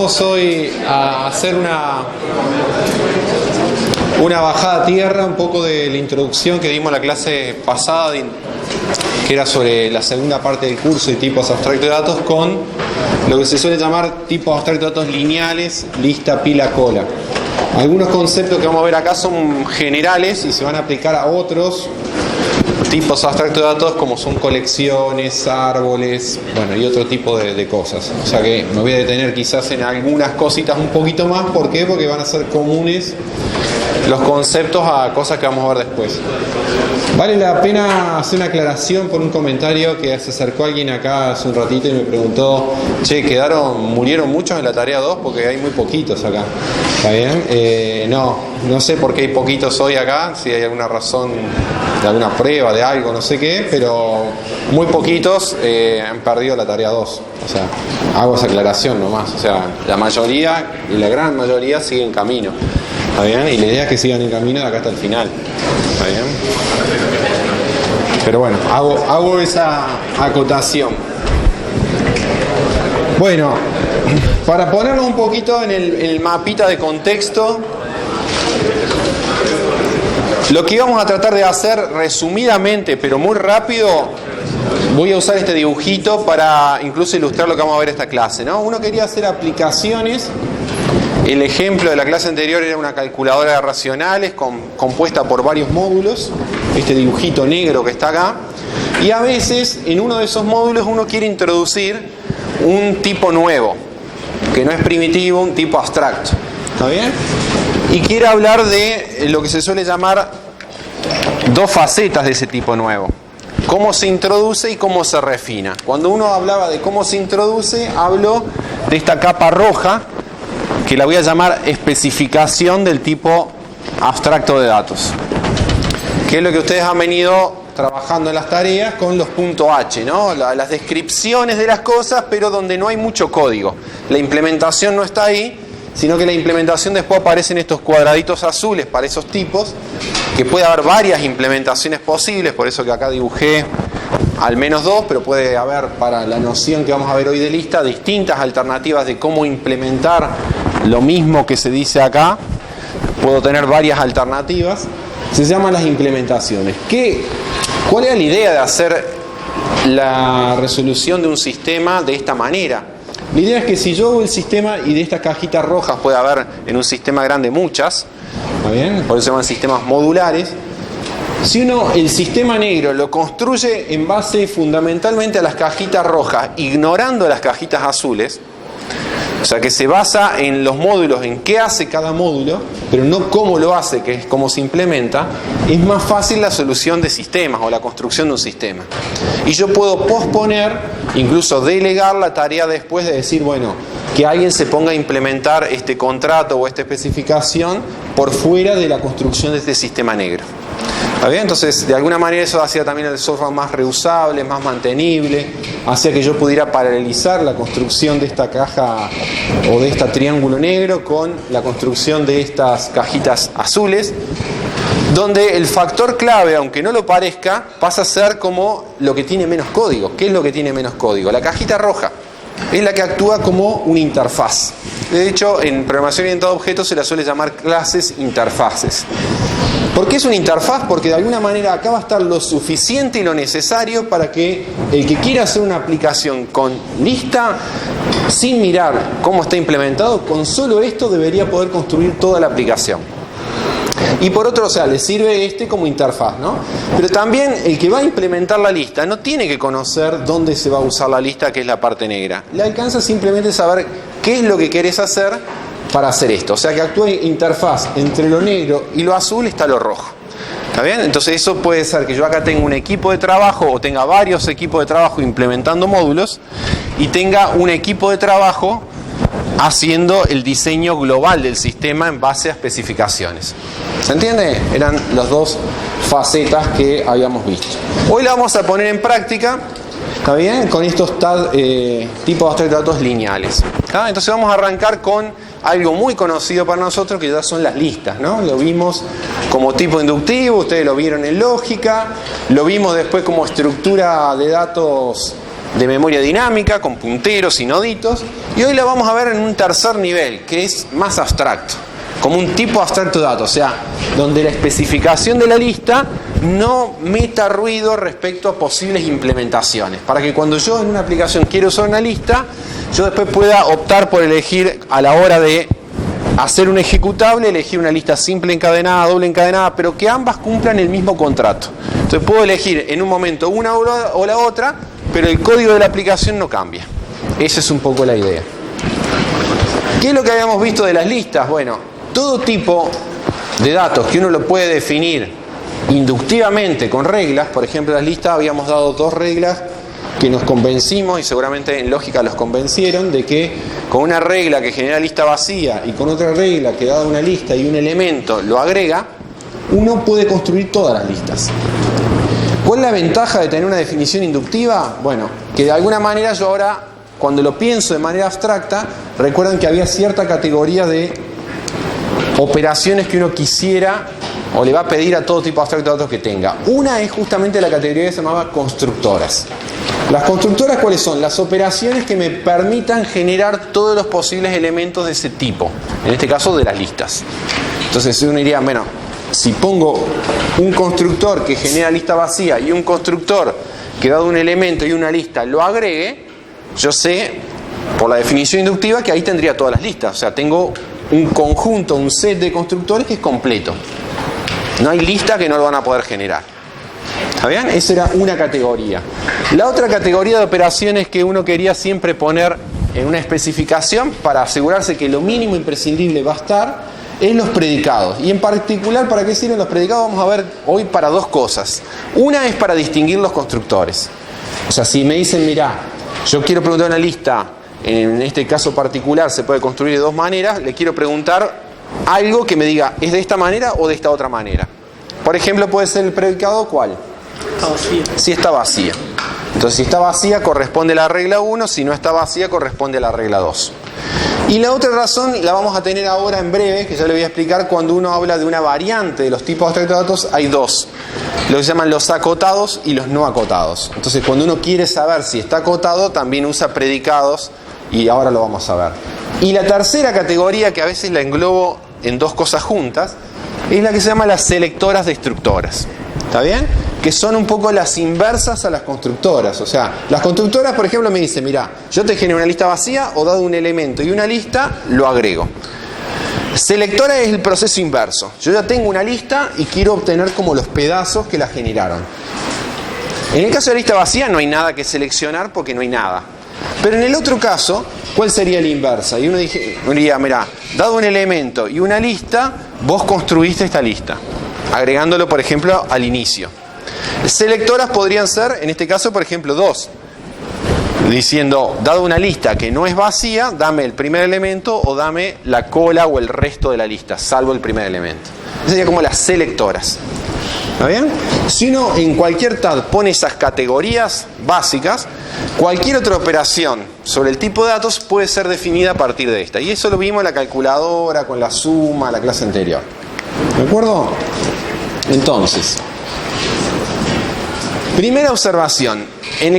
Vamos hoy a hacer una bajada a tierra, un poco de la introducción que dimos la clase pasada, que era sobre la segunda parte del curso y tipos abstractos de datos, con lo que se suele llamar tipos abstractos de datos lineales, lista, pila, cola. Algunos conceptos que vamos a ver acá son generales y se van a aplicar a otros tipos abstractos de datos, como son colecciones, árboles, bueno, y otro tipo de cosas. O sea que me voy a detener quizás en algunas cositas un poquito más. ¿Por qué? Porque van a ser comunes los conceptos a cosas que vamos a ver después. Vale la pena hacer una aclaración por un comentario que se acercó alguien acá hace un ratito y me preguntó: che, murieron muchos en la tarea 2 porque hay muy poquitos acá. ¿Está bien? No sé por qué hay poquitos hoy acá, si hay alguna razón de alguna prueba de algo, no sé qué, pero muy poquitos han perdido la tarea 2. O sea, hago esa aclaración nomás. O sea, la mayoría y la gran mayoría siguen en camino. ¿Está bien? Y la idea es que sigan en camino de acá hasta el final. ¿Está bien? Pero bueno, hago esa acotación. Bueno, para ponernos un poquito en el mapita de contexto, lo que íbamos a tratar de hacer resumidamente, pero muy rápido, voy a usar este dibujito para incluso ilustrar lo que vamos a ver esta clase, ¿no? Uno quería hacer aplicaciones. El ejemplo de la clase anterior era una calculadora de racionales compuesta por varios módulos, este dibujito negro que está acá, y a veces en uno de esos módulos uno quiere introducir un tipo nuevo, que no es primitivo, un tipo abstracto. ¿Está bien? Y quiere hablar de lo que se suele llamar dos facetas de ese tipo nuevo: cómo se introduce y cómo se refina. Cuando uno hablaba de cómo se introduce, hablo de esta capa roja, que la voy a llamar especificación del tipo abstracto de datos, que es lo que ustedes han venido trabajando en las tareas con los .h, ¿no? Las descripciones de las cosas, pero donde no hay mucho código. La implementación no está ahí, sino que la implementación después aparecen estos cuadraditos azules para esos tipos, que puede haber varias implementaciones posibles, por eso que acá dibujé al menos dos, pero puede haber, para la noción que vamos a ver hoy de lista, distintas alternativas de cómo implementar lo mismo que se dice acá. Puedo tener varias alternativas. Se llaman las implementaciones. ¿Cuál es la idea de hacer la resolución de un sistema de esta manera? La idea es que si yo hago el sistema, y de estas cajitas rojas puede haber en un sistema grande muchas, ¿está bien? Por eso se llaman sistemas modulares. Si uno el sistema negro lo construye en base fundamentalmente a las cajitas rojas, ignorando las cajitas azules, o sea que se basa en los módulos, en qué hace cada módulo, pero no cómo lo hace, que es cómo se implementa, es más fácil la solución de sistemas o la construcción de un sistema. Y yo puedo posponer, incluso delegar la tarea después de decir, bueno, que alguien se ponga a implementar este contrato o esta especificación por fuera de la construcción de este sistema negro. ¿Está bien? Entonces, de alguna manera eso hacía también el software más reusable, más mantenible, hacía que yo pudiera paralelizar la construcción de esta caja o de este triángulo negro con la construcción de estas cajitas azules, donde el factor clave, aunque no lo parezca, pasa a ser como lo que tiene menos código. ¿Qué es lo que tiene menos código? La cajita roja es la que actúa como una interfaz. De hecho, en programación orientada a objetos se la suele llamar clases interfaces. ¿Por qué es una interfaz? Porque de alguna manera acá va a estar lo suficiente y lo necesario para que el que quiera hacer una aplicación con lista, sin mirar cómo está implementado, con solo esto debería poder construir toda la aplicación. Y por otro, o sea, le sirve como interfaz, ¿no? Pero también el que va a implementar la lista no tiene que conocer dónde se va a usar la lista, que es la parte negra. Le alcanza simplemente saber qué es lo que querés hacer para hacer esto. O sea que actúa interfaz entre lo negro y lo azul, está lo rojo. ¿Está bien? Entonces eso puede ser que yo acá tenga un equipo de trabajo o tenga varios equipos de trabajo implementando módulos y tenga un equipo de trabajo haciendo el diseño global del sistema en base a especificaciones. ¿Se entiende? Eran las dos facetas que habíamos visto. Hoy la vamos a poner en práctica, ¿está bien? Con estos tipos abstractos de datos lineales. ¿Está? Entonces vamos a arrancar con algo muy conocido para nosotros, que ya son las listas, ¿no? Lo vimos como tipo inductivo, ustedes lo vieron en lógica, lo vimos después como estructura de datos de memoria dinámica, con punteros y noditos. Y hoy la vamos a ver en un tercer nivel, que es más abstracto, como un tipo abstracto de datos, o sea, donde la especificación de la lista no meta ruido respecto a posibles implementaciones, para que cuando yo en una aplicación quiero usar una lista, yo después pueda optar por elegir a la hora de hacer un ejecutable, elegir una lista simple encadenada, doble encadenada, pero que ambas cumplan el mismo contrato. Entonces puedo elegir en un momento una o la otra, pero el código de la aplicación no cambia. Esa es un poco la idea. ¿Qué es lo que habíamos visto de las listas? Bueno, todo tipo de datos que uno lo puede definir inductivamente con reglas, por ejemplo las listas habíamos dado 2 reglas que nos convencimos y seguramente en lógica los convencieron de que con una regla que genera lista vacía y con otra regla que da una lista y un elemento lo agrega, uno puede construir todas las listas. ¿Cuál es la ventaja de tener una definición inductiva? Bueno, que de alguna manera yo ahora, cuando lo pienso de manera abstracta, recuerdan que había cierta categoría de operaciones que uno quisiera o le va a pedir a todo tipo abstracto de datos que tenga. Una es justamente la categoría que se llamaba constructoras. Las constructoras, ¿cuáles son? Las operaciones que me permitan generar todos los posibles elementos de ese tipo, en este caso de las listas. Entonces uno diría, bueno, si pongo un constructor que genera lista vacía y un constructor que dado un elemento y una lista lo agregue, yo sé por la definición inductiva que ahí tendría todas las listas. O sea, tengo un conjunto, un set de constructores que es completo. No hay lista que no lo van a poder generar. ¿Está bien? Esa era una categoría. La otra categoría de operaciones que uno quería siempre poner en una especificación para asegurarse que lo mínimo imprescindible va a estar es los predicados. Y en particular, ¿para qué sirven los predicados? Vamos a ver hoy para 2 cosas. Una es para distinguir los constructores. O sea, si me dicen, mirá, yo quiero preguntar una lista, en este caso particular se puede construir de 2 maneras, le quiero preguntar algo que me diga, ¿es de esta manera o de esta otra manera? Por ejemplo, puede ser el predicado, ¿cuál? Está vacía. Si está vacía. Entonces, si está vacía, corresponde a la regla 1, si no está vacía, corresponde a la regla 2. Y la otra razón la vamos a tener ahora en breve, que ya le voy a explicar. Cuando uno habla de una variante de los tipos abstractos de datos, hay 2. Lo que se llaman los acotados y los no acotados. Entonces, cuando uno quiere saber si está acotado, también usa predicados, y ahora lo vamos a ver. Y la tercera categoría, que a veces la englobo en 2 cosas juntas, es la que se llama las selectoras destructoras. ¿Está bien? Que son un poco las inversas a las constructoras. O sea, las constructoras, por ejemplo, me dicen, mira, yo te genero una lista vacía o dado un elemento y una lista, lo agrego. Selectora es el proceso inverso. Yo ya tengo una lista y quiero obtener como los pedazos que la generaron. En el caso de la lista vacía no hay nada que seleccionar porque no hay nada. Pero en el otro caso, ¿cuál sería la inversa? Y uno diría, mira, dado un elemento y una lista, vos construiste esta lista, agregándolo, por ejemplo, al inicio. Selectoras podrían ser, en este caso, por ejemplo, 2. Diciendo, dado una lista que no es vacía, dame el primer elemento o dame la cola o el resto de la lista, salvo el primer elemento. Esas serían como las selectoras. ¿Está bien? Si uno en cualquier TAD pone esas categorías básicas, cualquier otra operación sobre el tipo de datos puede ser definida a partir de esta. Y eso lo vimos en la calculadora, con la suma, la clase anterior. ¿De acuerdo? Entonces, primera observación. En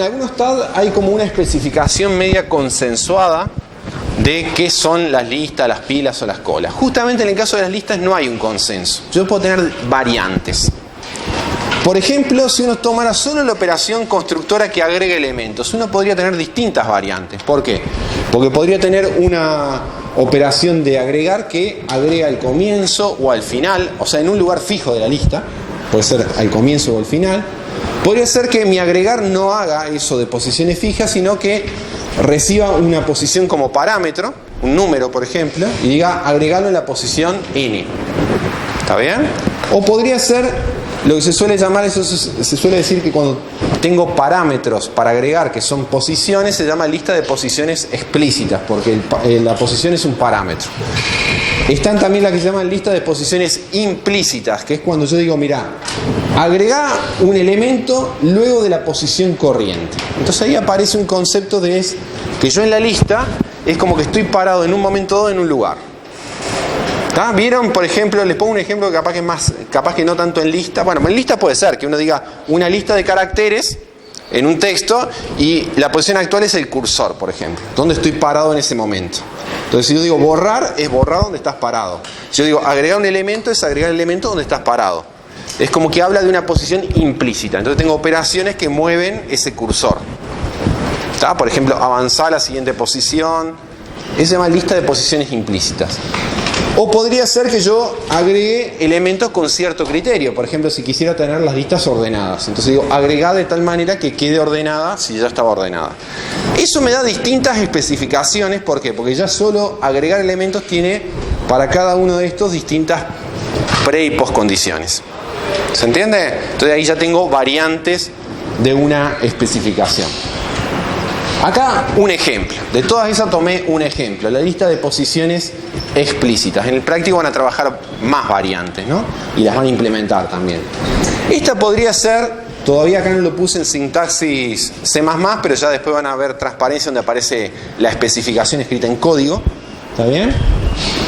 algunos TAD hay como una especificación media consensuada de qué son las listas, las pilas o las colas. Justamente en el caso de las listas no hay un consenso. Yo puedo tener variantes. Por ejemplo, si uno tomara solo la operación constructora que agrega elementos, uno podría tener distintas variantes. ¿Por qué? Porque podría tener una operación de agregar que agrega al comienzo o al final, o sea, en un lugar fijo de la lista, puede ser al comienzo o al final. Podría ser que mi agregar no haga eso de posiciones fijas, sino que reciba una posición como parámetro, un número por ejemplo, y diga agregarlo en la posición n. ¿Está bien? O podría ser lo que se suele llamar, eso se suele decir que cuando tengo parámetros para agregar que son posiciones, se llama lista de posiciones explícitas, porque la posición es un parámetro. Están también las que se llaman lista de posiciones implícitas, que es cuando yo digo, mira, agrega un elemento luego de la posición corriente. Entonces ahí aparece un concepto de que yo en la lista es como que estoy parado en un momento dado en un lugar. ¿Está? ¿Vieron? Por ejemplo, les pongo un ejemplo capaz que no tanto en lista. Bueno, en lista puede ser que uno diga una lista de caracteres en un texto y la posición actual es el cursor, por ejemplo. ¿Dónde estoy parado en ese momento? Entonces, si yo digo borrar, es borrar donde estás parado. Si yo digo agregar un elemento, es agregar el elemento donde estás parado. Es como que habla de una posición implícita. Entonces tengo operaciones que mueven ese cursor. ¿Está? Por ejemplo, avanzar a la siguiente posición. Eso se llama lista de posiciones implícitas. O podría ser que yo agregue elementos con cierto criterio. Por ejemplo, si quisiera tener las listas ordenadas. Entonces digo, agregar de tal manera que quede ordenada si ya estaba ordenada. Eso me da distintas especificaciones. ¿Por qué? Porque ya solo agregar elementos tiene para cada uno de estos distintas pre- y postcondiciones. ¿Se entiende? Entonces ahí ya tengo variantes de una especificación. Acá un ejemplo. De todas esas tomé un ejemplo. La lista de posiciones explícitas. En el práctico van a trabajar más variantes, ¿no? Y las van a implementar también. Esta podría ser, todavía acá no lo puse en sintaxis C++, pero ya después van a ver transparencia donde aparece la especificación escrita en código. ¿Está bien?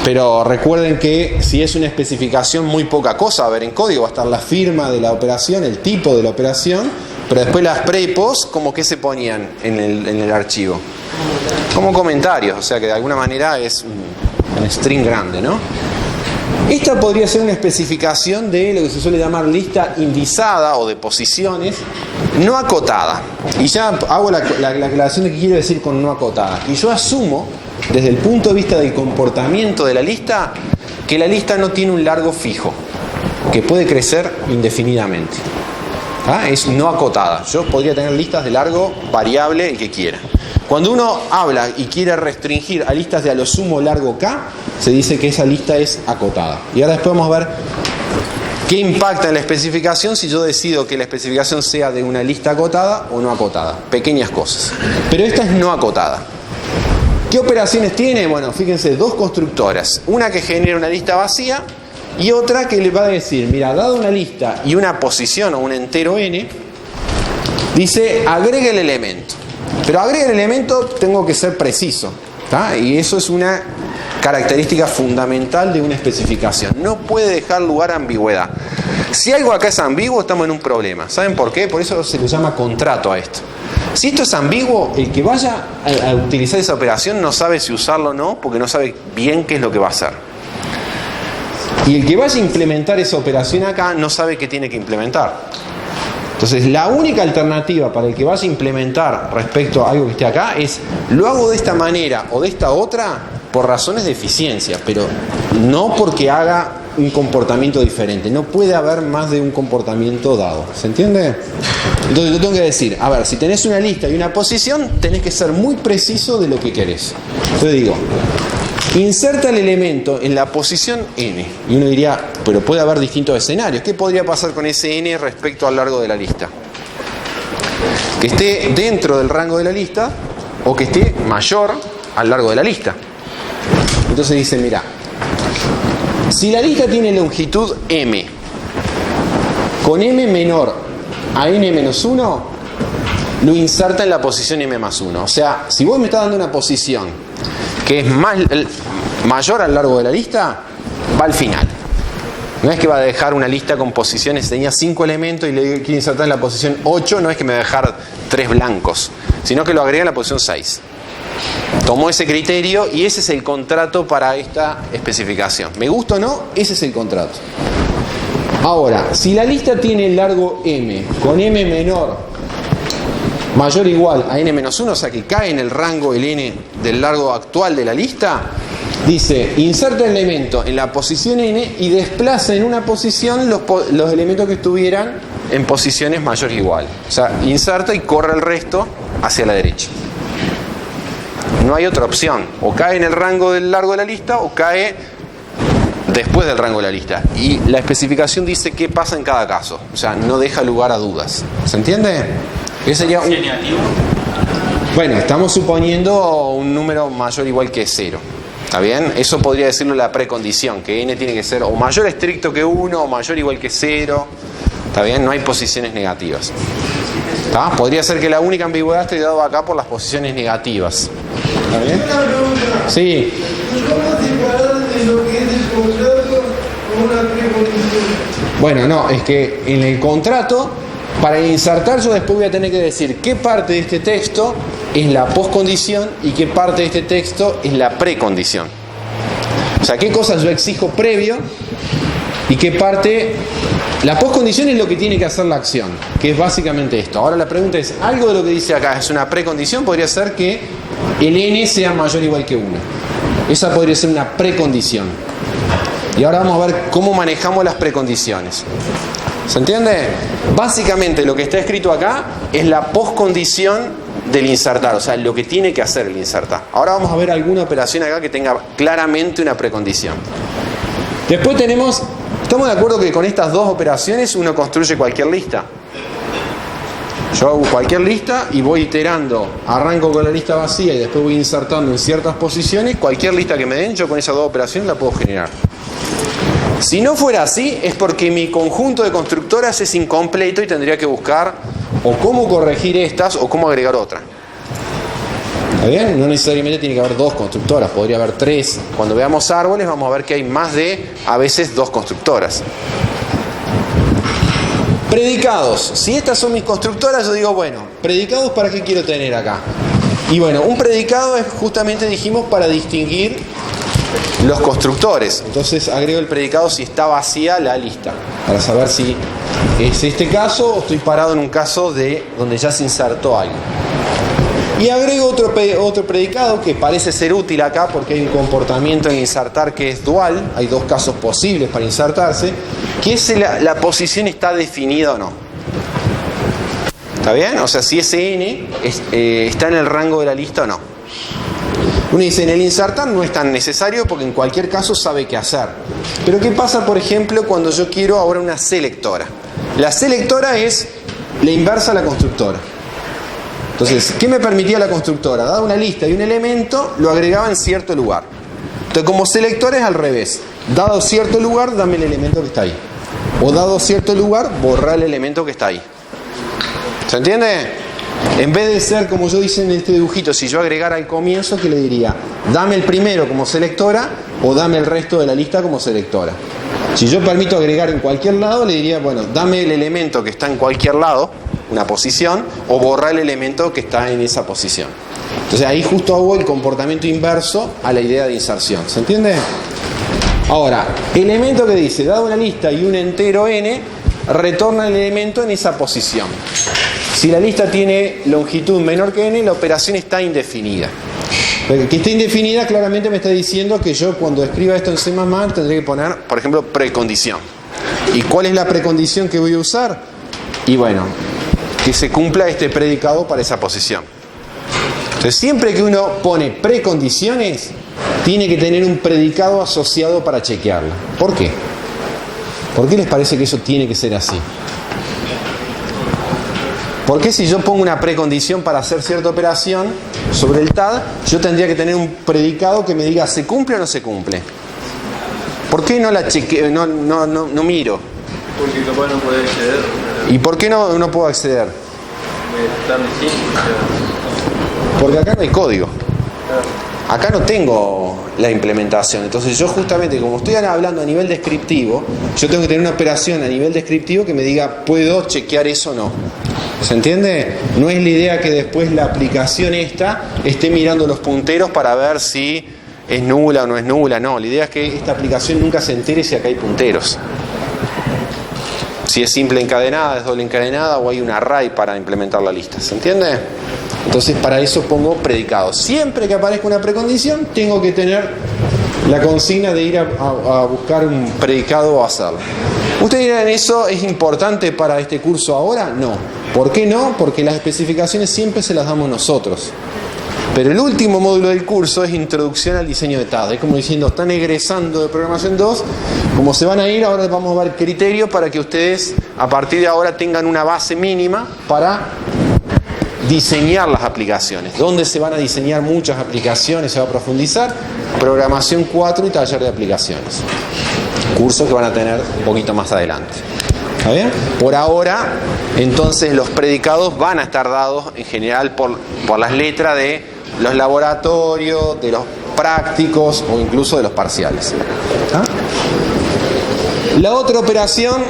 Pero recuerden que si es una especificación, muy poca cosa va a haber en código. Va a estar la firma de la operación, el tipo de la operación, pero después las pre y post, como que se ponían en el archivo. Como comentarios, o sea que de alguna manera es un string grande, ¿no? Esta podría ser una especificación de lo que se suele llamar lista indizada o de posiciones no acotada. Y ya hago la aclaración de qué quiero decir con no acotada. Y yo asumo, desde el punto de vista del comportamiento de la lista, que la lista no tiene un largo fijo, que puede crecer indefinidamente. Es no acotada. Yo podría tener listas de largo variable, el que quiera. Cuando uno habla y quiere restringir a listas de a lo sumo largo K, se dice que esa lista es acotada. Y ahora después vamos a ver qué impacta en la especificación si yo decido que la especificación sea de una lista acotada o no acotada. Pequeñas cosas. Pero esta es no acotada. ¿Qué operaciones tiene? Bueno, fíjense, dos constructoras. Una que genera una lista vacía y otra que le va a decir, mira, dado una lista y una posición o un entero n, dice, agrega el elemento. Pero agrega el elemento, tengo que ser preciso, ¿tá? Y eso es una característica fundamental de una especificación. No puede dejar lugar a ambigüedad. Si algo acá es ambiguo, estamos en un problema. ¿Saben por qué? Por eso se le llama contrato a esto. Si esto es ambiguo, el que vaya a utilizar esa operación no sabe si usarlo o no, porque no sabe bien qué es lo que va a hacer. Y el que vaya a implementar esa operación acá no sabe qué tiene que implementar. Entonces, la única alternativa para el que vaya a implementar respecto a algo que esté acá es, lo hago de esta manera o de esta otra por razones de eficiencia, pero no porque haga un comportamiento diferente. No puede haber más de un comportamiento dado. ¿Se entiende? Entonces yo tengo que decir, a ver, si tenés una lista y una posición, tenés que ser muy preciso de lo que querés. Entonces digo, inserta el elemento en la posición n. Y uno diría, pero puede haber distintos escenarios. ¿Qué podría pasar con ese n respecto al largo de la lista? Que esté dentro del rango de la lista o que esté mayor al largo de la lista. Entonces dice, mira, si la lista tiene longitud m, con m menor a n-1, lo inserta en la posición m+1. O sea, si vos me estás dando una posición que es mayor al largo de la lista, va al final. No es que va a dejar una lista con posiciones, tenía 5 elementos y le quiere insertar en la posición 8, no es que me va a dejar 3 blancos, sino que lo agrega en la posición 6. Tomó ese criterio y ese es el contrato para esta especificación. ¿Me gusta o no? Ese es el contrato. Ahora, si la lista tiene largo m, con m menor mayor o igual a n-1, o sea que cae en el rango el n del largo actual de la lista, dice, inserta el elemento en la posición n y desplaza en una posición los elementos que estuvieran en posiciones mayor o igual. O sea, inserta y corre el resto hacia la derecha. No hay otra opción. O cae en el rango del largo de la lista o cae después del rango de la lista. Y la especificación dice qué pasa en cada caso. O sea, no deja lugar a dudas. ¿Se entiende? Ese sería un... Bueno, estamos suponiendo un número mayor o igual que 0. ¿Está bien? Eso podría decirlo la precondición, que n tiene que ser o mayor estricto que 1 o mayor o igual que 0. ¿Está bien? No hay posiciones negativas. ¿Está? Podría ser que la única ambigüedad esté dado acá por las posiciones negativas. ¿Está bien? Sí. Bueno, no, es que en el contrato Para insertar yo después voy a tener que decir qué parte de este texto es la postcondición y qué parte de este texto es la precondición. O sea, qué cosas yo exijo previo y qué parte... La postcondición es lo que tiene que hacer la acción, que es básicamente esto. Ahora la pregunta es, ¿algo de lo que dice acá es una precondición? Podría ser que el n sea mayor o igual que 1. Esa podría ser una precondición. Y ahora vamos a ver cómo manejamos las precondiciones. ¿Se entiende? Básicamente lo que está escrito acá es la postcondición del insertar, o sea, lo que tiene que hacer el insertar. Ahora vamos a ver alguna operación acá que tenga claramente una precondición. Después tenemos, ¿estamos de acuerdo que con estas dos operaciones uno construye cualquier lista? Yo hago cualquier lista y voy iterando, arranco con la lista vacía y después voy insertando en ciertas posiciones. Cualquier lista que me den, yo con esas dos operaciones la puedo generar. Si no fuera así, es porque mi conjunto de constructoras es incompleto y tendría que buscar o cómo corregir estas o cómo agregar otra. ¿Está bien? No necesariamente tiene que haber dos constructoras, podría haber tres. Cuando veamos árboles vamos a ver que hay más de, a veces, dos constructoras. Predicados. Si estas son mis constructoras, yo digo, bueno, predicados, ¿para qué quiero tener acá? Y bueno, un predicado es justamente, dijimos, para distinguir los constructores. Entonces agrego el predicado si está vacía la lista, para saber si es este caso o estoy parado en un caso de donde ya se insertó algo. Y agrego otro predicado que parece ser útil acá porque hay un comportamiento en insertar que es dual. Hay dos casos posibles para insertarse, que es la posición está definida o no. ¿Está bien? O sea, si ese n está en el rango de la lista o no. Uno dice, en el insertar no es tan necesario porque en cualquier caso sabe qué hacer. Pero ¿qué pasa, por ejemplo, cuando yo quiero ahora una selectora? La selectora es la inversa a la constructora. Entonces, ¿qué me permitía la constructora? Dada una lista y un elemento, lo agregaba en cierto lugar. Entonces, como selectora es al revés. Dado cierto lugar, dame el elemento que está ahí. O dado cierto lugar, borra el elemento que está ahí. ¿Se entiende? En vez de ser, como yo hice en este dibujito, si yo agregara al comienzo, ¿qué le diría? Dame el primero como selectora o dame el resto de la lista como selectora. Si yo permito agregar en cualquier lado, le diría, bueno, dame el elemento que está en cualquier lado, una posición, o borrar el elemento que está en esa posición. Entonces ahí justo hago el comportamiento inverso a la idea de inserción. ¿Se entiende? Ahora, elemento que dice, dado una lista y un entero n, retorna el elemento en esa posición. Si la lista tiene longitud menor que n, la operación está indefinida. Que esté indefinida claramente me está diciendo que yo cuando escriba esto en C++ tendré que poner, por ejemplo, precondición. ¿Y cuál es la precondición que voy a usar? Y bueno, que se cumpla este predicado para esa posición. Entonces, siempre que uno pone precondiciones, tiene que tener un predicado asociado para chequearla. ¿Por qué? ¿Por qué les parece que eso tiene que ser así? ¿Por qué si yo pongo una precondición para hacer cierta operación sobre el TAD, yo tendría que tener un predicado que me diga ¿se cumple o no se cumple? ¿Por qué no la chequeo, no miro? Porque capaz no puede acceder. ¿Y por qué no puedo acceder? Tan distinto. Porque acá no hay código. Acá no tengo la implementación. Entonces yo justamente, como estoy hablando a nivel descriptivo, yo tengo que tener una operación a nivel descriptivo que me diga ¿puedo chequear eso o no? ¿Se entiende? No es la idea que después la aplicación esta esté mirando los punteros para ver si es nula o no es nula. No, la idea es que esta aplicación nunca se entere si acá hay punteros. Si es simple encadenada, es doble encadenada o hay un array para implementar la lista. ¿Se entiende? Entonces para eso pongo predicado. Siempre que aparezca una precondición tengo que tener la consigna de ir a buscar un predicado o hacerlo. ¿Ustedes dirán eso es importante para este curso ahora? No. ¿Por qué no? Porque las especificaciones siempre se las damos nosotros. Pero el último módulo del curso es Introducción al Diseño de TAD. Es como diciendo, están egresando de Programación 2. Como se van a ir, ahora vamos a ver criterios para que ustedes a partir de ahora tengan una base mínima para diseñar las aplicaciones. ¿Dónde se van a diseñar muchas aplicaciones? Se va a profundizar. Programación 4 y taller de aplicaciones. Cursos que van a tener un poquito más adelante. ¿Está bien? Por ahora, entonces los predicados van a estar dados en general por las letras de los laboratorios, de los prácticos o incluso de los parciales. ¿Ah? La otra operación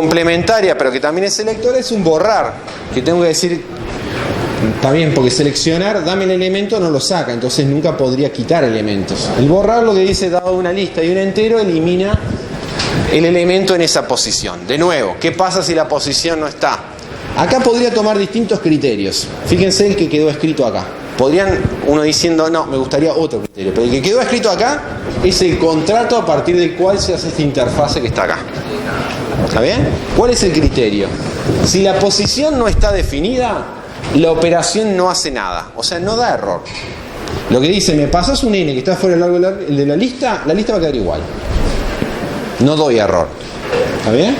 complementaria, pero que también es selectora, es un borrar, que tengo que decir, está bien, porque seleccionar, dame el elemento, no lo saca, entonces nunca podría quitar elementos. El borrar lo que dice, dado una lista y un entero, elimina el elemento en esa posición. De nuevo, ¿qué pasa si la posición no está? Acá podría tomar distintos criterios. Fíjense el que quedó escrito acá. Podrían uno diciendo, no, me gustaría otro criterio, pero el que quedó escrito acá es el contrato a partir del cual se hace esta interfase que está acá. ¿Está bien? ¿Cuál es el criterio? Si la posición no está definida, la operación no hace nada, o sea, no da error. Lo que dice, me pasas un n que está fuera del largo de la lista va a quedar igual. No doy error. ¿Está bien?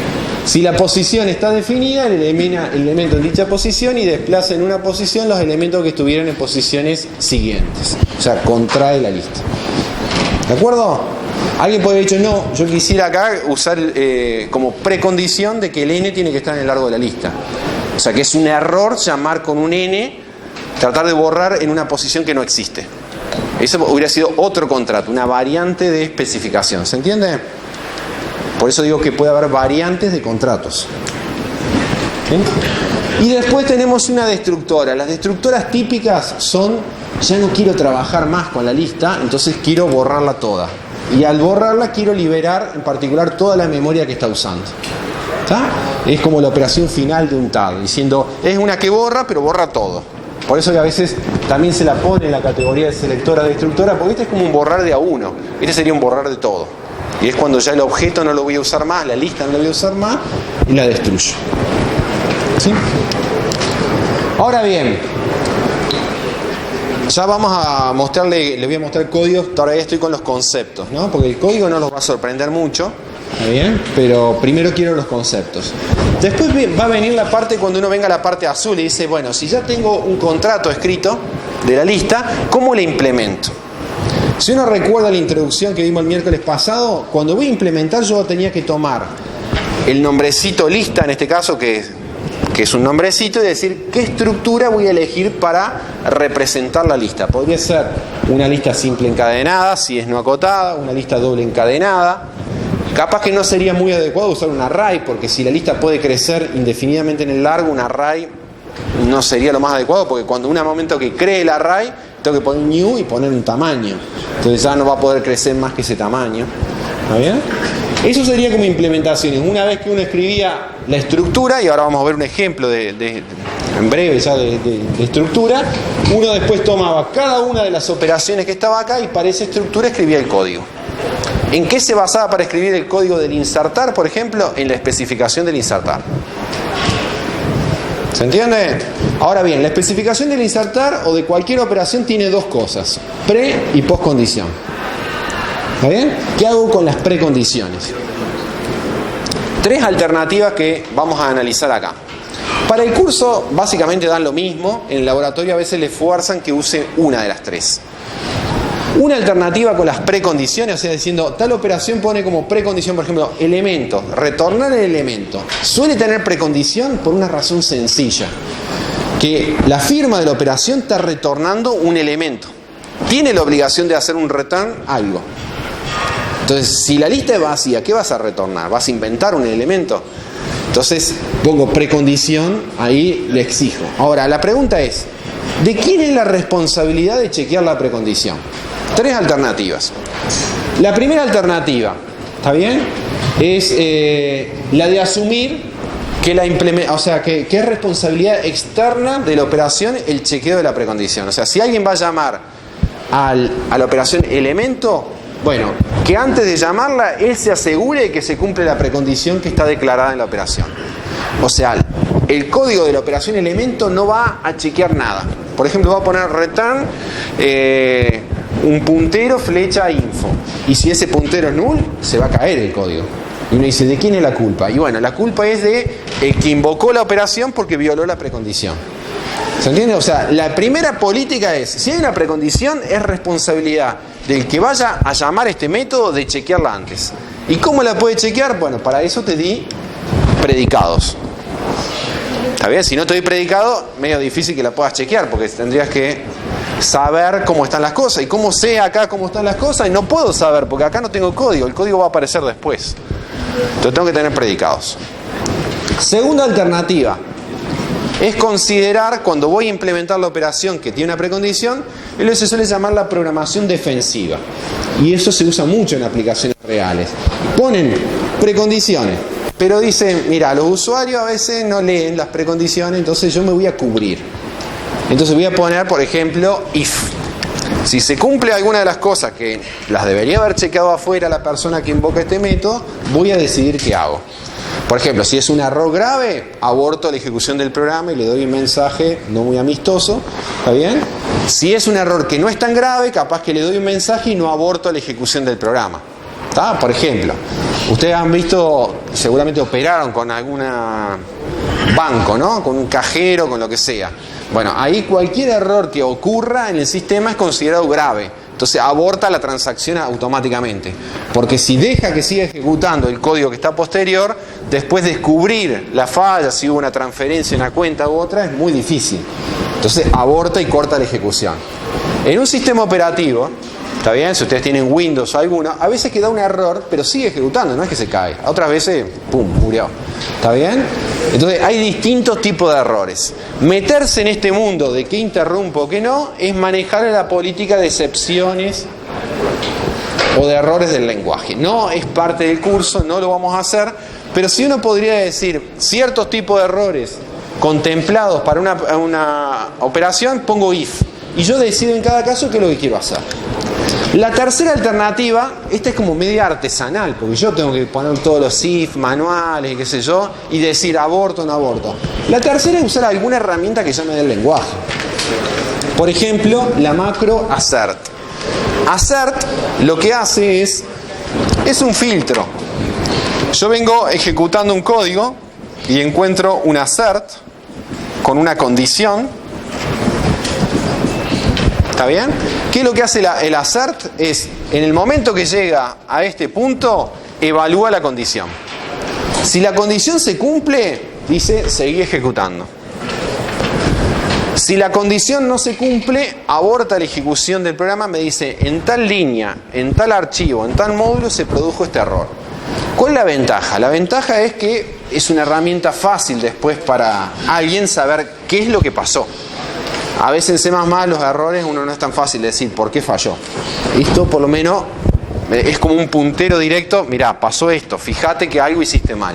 Si la posición está definida, elimina el elemento en dicha posición y desplaza en una posición los elementos que estuvieran en posiciones siguientes. O sea, contrae la lista. ¿De acuerdo? Alguien puede haber dicho, no, yo quisiera acá usar como precondición de que el n tiene que estar en el largo de la lista. O sea, que es un error llamar con un n, tratar de borrar en una posición que no existe. Eso hubiera sido otro contrato, una variante de especificación. ¿Se entiende? Por eso digo que puede haber variantes de contratos. ¿Sí? Y después tenemos una destructora. Las destructoras típicas son, ya no quiero trabajar más con la lista, entonces quiero borrarla toda. Y al borrarla quiero liberar en particular toda la memoria que está usando. ¿Está? Es como la operación final de un TAD, diciendo, es una que borra, pero borra todo. Por eso que a veces también se la pone en la categoría de selectora destructora, porque este es como un borrar de a uno. Este sería un borrar de todo. Y es cuando ya el objeto no lo voy a usar más, la lista no la voy a usar más, y la destruyo. ¿Sí? Ahora bien, ya vamos a mostrarle, les voy a mostrar códigos, todavía estoy con los conceptos, ¿no? Porque el código no los va a sorprender mucho, ¿está bien? Pero primero quiero los conceptos. Después va a venir la parte cuando uno venga a la parte azul y dice, bueno, si ya tengo un contrato escrito de la lista, ¿cómo le implemento? Si uno recuerda la introducción que vimos el miércoles pasado, cuando voy a implementar yo tenía que tomar el nombrecito lista, en este caso que es un nombrecito, y decir qué estructura voy a elegir para representar la lista. Podría ser una lista simple encadenada, si es no acotada, una lista doble encadenada. Capaz que no sería muy adecuado usar un array, porque si la lista puede crecer indefinidamente en el largo, un array no sería lo más adecuado, porque cuando un momento que cree el array, tengo que poner new y poner un tamaño. Entonces ya no va a poder crecer más que ese tamaño. ¿Está bien? Eso sería como implementaciones. Una vez que uno escribía la estructura, y ahora vamos a ver un ejemplo en breve ya de estructura, uno después tomaba cada una de las operaciones que estaba acá y para esa estructura escribía el código. ¿En qué se basaba para escribir el código del insertar, por ejemplo? En la especificación del insertar. ¿Se entiende? Ahora bien, la especificación del insertar o de cualquier operación tiene dos cosas: pre y postcondición. ¿Está bien? ¿Qué hago con las precondiciones? Tres alternativas que vamos a analizar acá. Para el curso básicamente dan lo mismo. En el laboratorio a veces le fuerzan que use una de las tres. Una alternativa con las precondiciones, o sea, diciendo tal operación pone como precondición, por ejemplo, elemento, retornar el elemento. Suele tener precondición por una razón sencilla, que la firma de la operación está retornando un elemento. Tiene la obligación de hacer un return algo. Entonces, si la lista es vacía, ¿qué vas a retornar? ¿Vas a inventar un elemento? Entonces, pongo precondición, ahí le exijo. Ahora, la pregunta es, ¿de quién es la responsabilidad de chequear la precondición? Tres alternativas. La primera alternativa, ¿está bien? Es la de asumir que la o sea, que es responsabilidad externa de la operación el chequeo de la precondición. O sea, si alguien va a llamar a la operación elemento, bueno, que antes de llamarla, él se asegure de que se cumple la precondición que está declarada en la operación. O sea, el código de la operación elemento no va a chequear nada. Por ejemplo, va a poner return un puntero flecha info. Y si ese puntero es null, se va a caer el código. Y uno dice, ¿de quién es la culpa? Y bueno, la culpa es de el que invocó la operación porque violó la precondición. ¿Se entiende? O sea, la primera política es, si hay una precondición, es responsabilidad del que vaya a llamar este método de chequearla antes. ¿Y cómo la puede chequear? Bueno, para eso te di predicados. ¿Está bien? Si no te doy predicado, medio difícil que la puedas chequear, porque tendrías que saber cómo están las cosas. ¿Y cómo sé acá cómo están las cosas? Y no puedo saber, porque acá no tengo código. El código va a aparecer después. Entonces tengo que tener predicados. Segunda alternativa es considerar, cuando voy a implementar la operación que tiene una precondición, es lo que se suele llamar la programación defensiva. Y eso se usa mucho en aplicaciones reales. Ponen precondiciones, pero dicen, mira, los usuarios a veces no leen las precondiciones, entonces yo me voy a cubrir. Entonces voy a poner, por ejemplo, if. Si se cumple alguna de las cosas que las debería haber chequeado afuera la persona que invoca este método, voy a decidir qué hago. Por ejemplo, si es un error grave, aborto la ejecución del programa y le doy un mensaje no muy amistoso, ¿está bien? Si es un error que no es tan grave, capaz que le doy un mensaje y no aborto la ejecución del programa. ¿Está? Por ejemplo, ustedes han visto, seguramente operaron con alguna banco, ¿no? Con un cajero, con lo que sea. Bueno, ahí cualquier error que ocurra en el sistema es considerado grave. Entonces aborta la transacción automáticamente. Porque si deja que siga ejecutando el código que está posterior, después descubrir la falla, si hubo una transferencia en una cuenta u otra, es muy difícil. Entonces aborta y corta la ejecución. En un sistema operativo, ¿está bien? Si ustedes tienen Windows o alguno, a veces queda un error, pero sigue ejecutando, no es que se cae. Otras veces, ¡pum!, murió. ¿Está bien? Entonces hay distintos tipos de errores. Meterse en este mundo de qué interrumpo, qué no, es manejar la política de excepciones o de errores del lenguaje. No es parte del curso, no lo vamos a hacer, pero sí uno podría decir ciertos tipos de errores contemplados para una operación, pongo if. Y yo decido en cada caso qué es lo que quiero hacer. La tercera alternativa, esta es como media artesanal, porque yo tengo que poner todos los if, manuales y qué sé yo, y decir aborto o no aborto. La tercera es usar alguna herramienta que ya me dé el lenguaje. Por ejemplo, la macro assert. Assert lo que hace es un filtro. Yo vengo ejecutando un código y encuentro un assert con una condición. ¿Está bien? ¿Qué es lo que hace el assert? Es, en el momento que llega a este punto, evalúa la condición. Si la condición se cumple, dice, seguí ejecutando. Si la condición no se cumple, aborta la ejecución del programa, me dice, en tal línea, en tal archivo, en tal módulo se produjo este error. ¿Cuál es la ventaja? La ventaja es que es una herramienta fácil después para alguien saber qué es lo que pasó. A veces en C++ los errores uno no es tan fácil de decir por qué falló. Esto por lo menos es como un puntero directo. Mirá, pasó esto, fíjate que algo hiciste mal.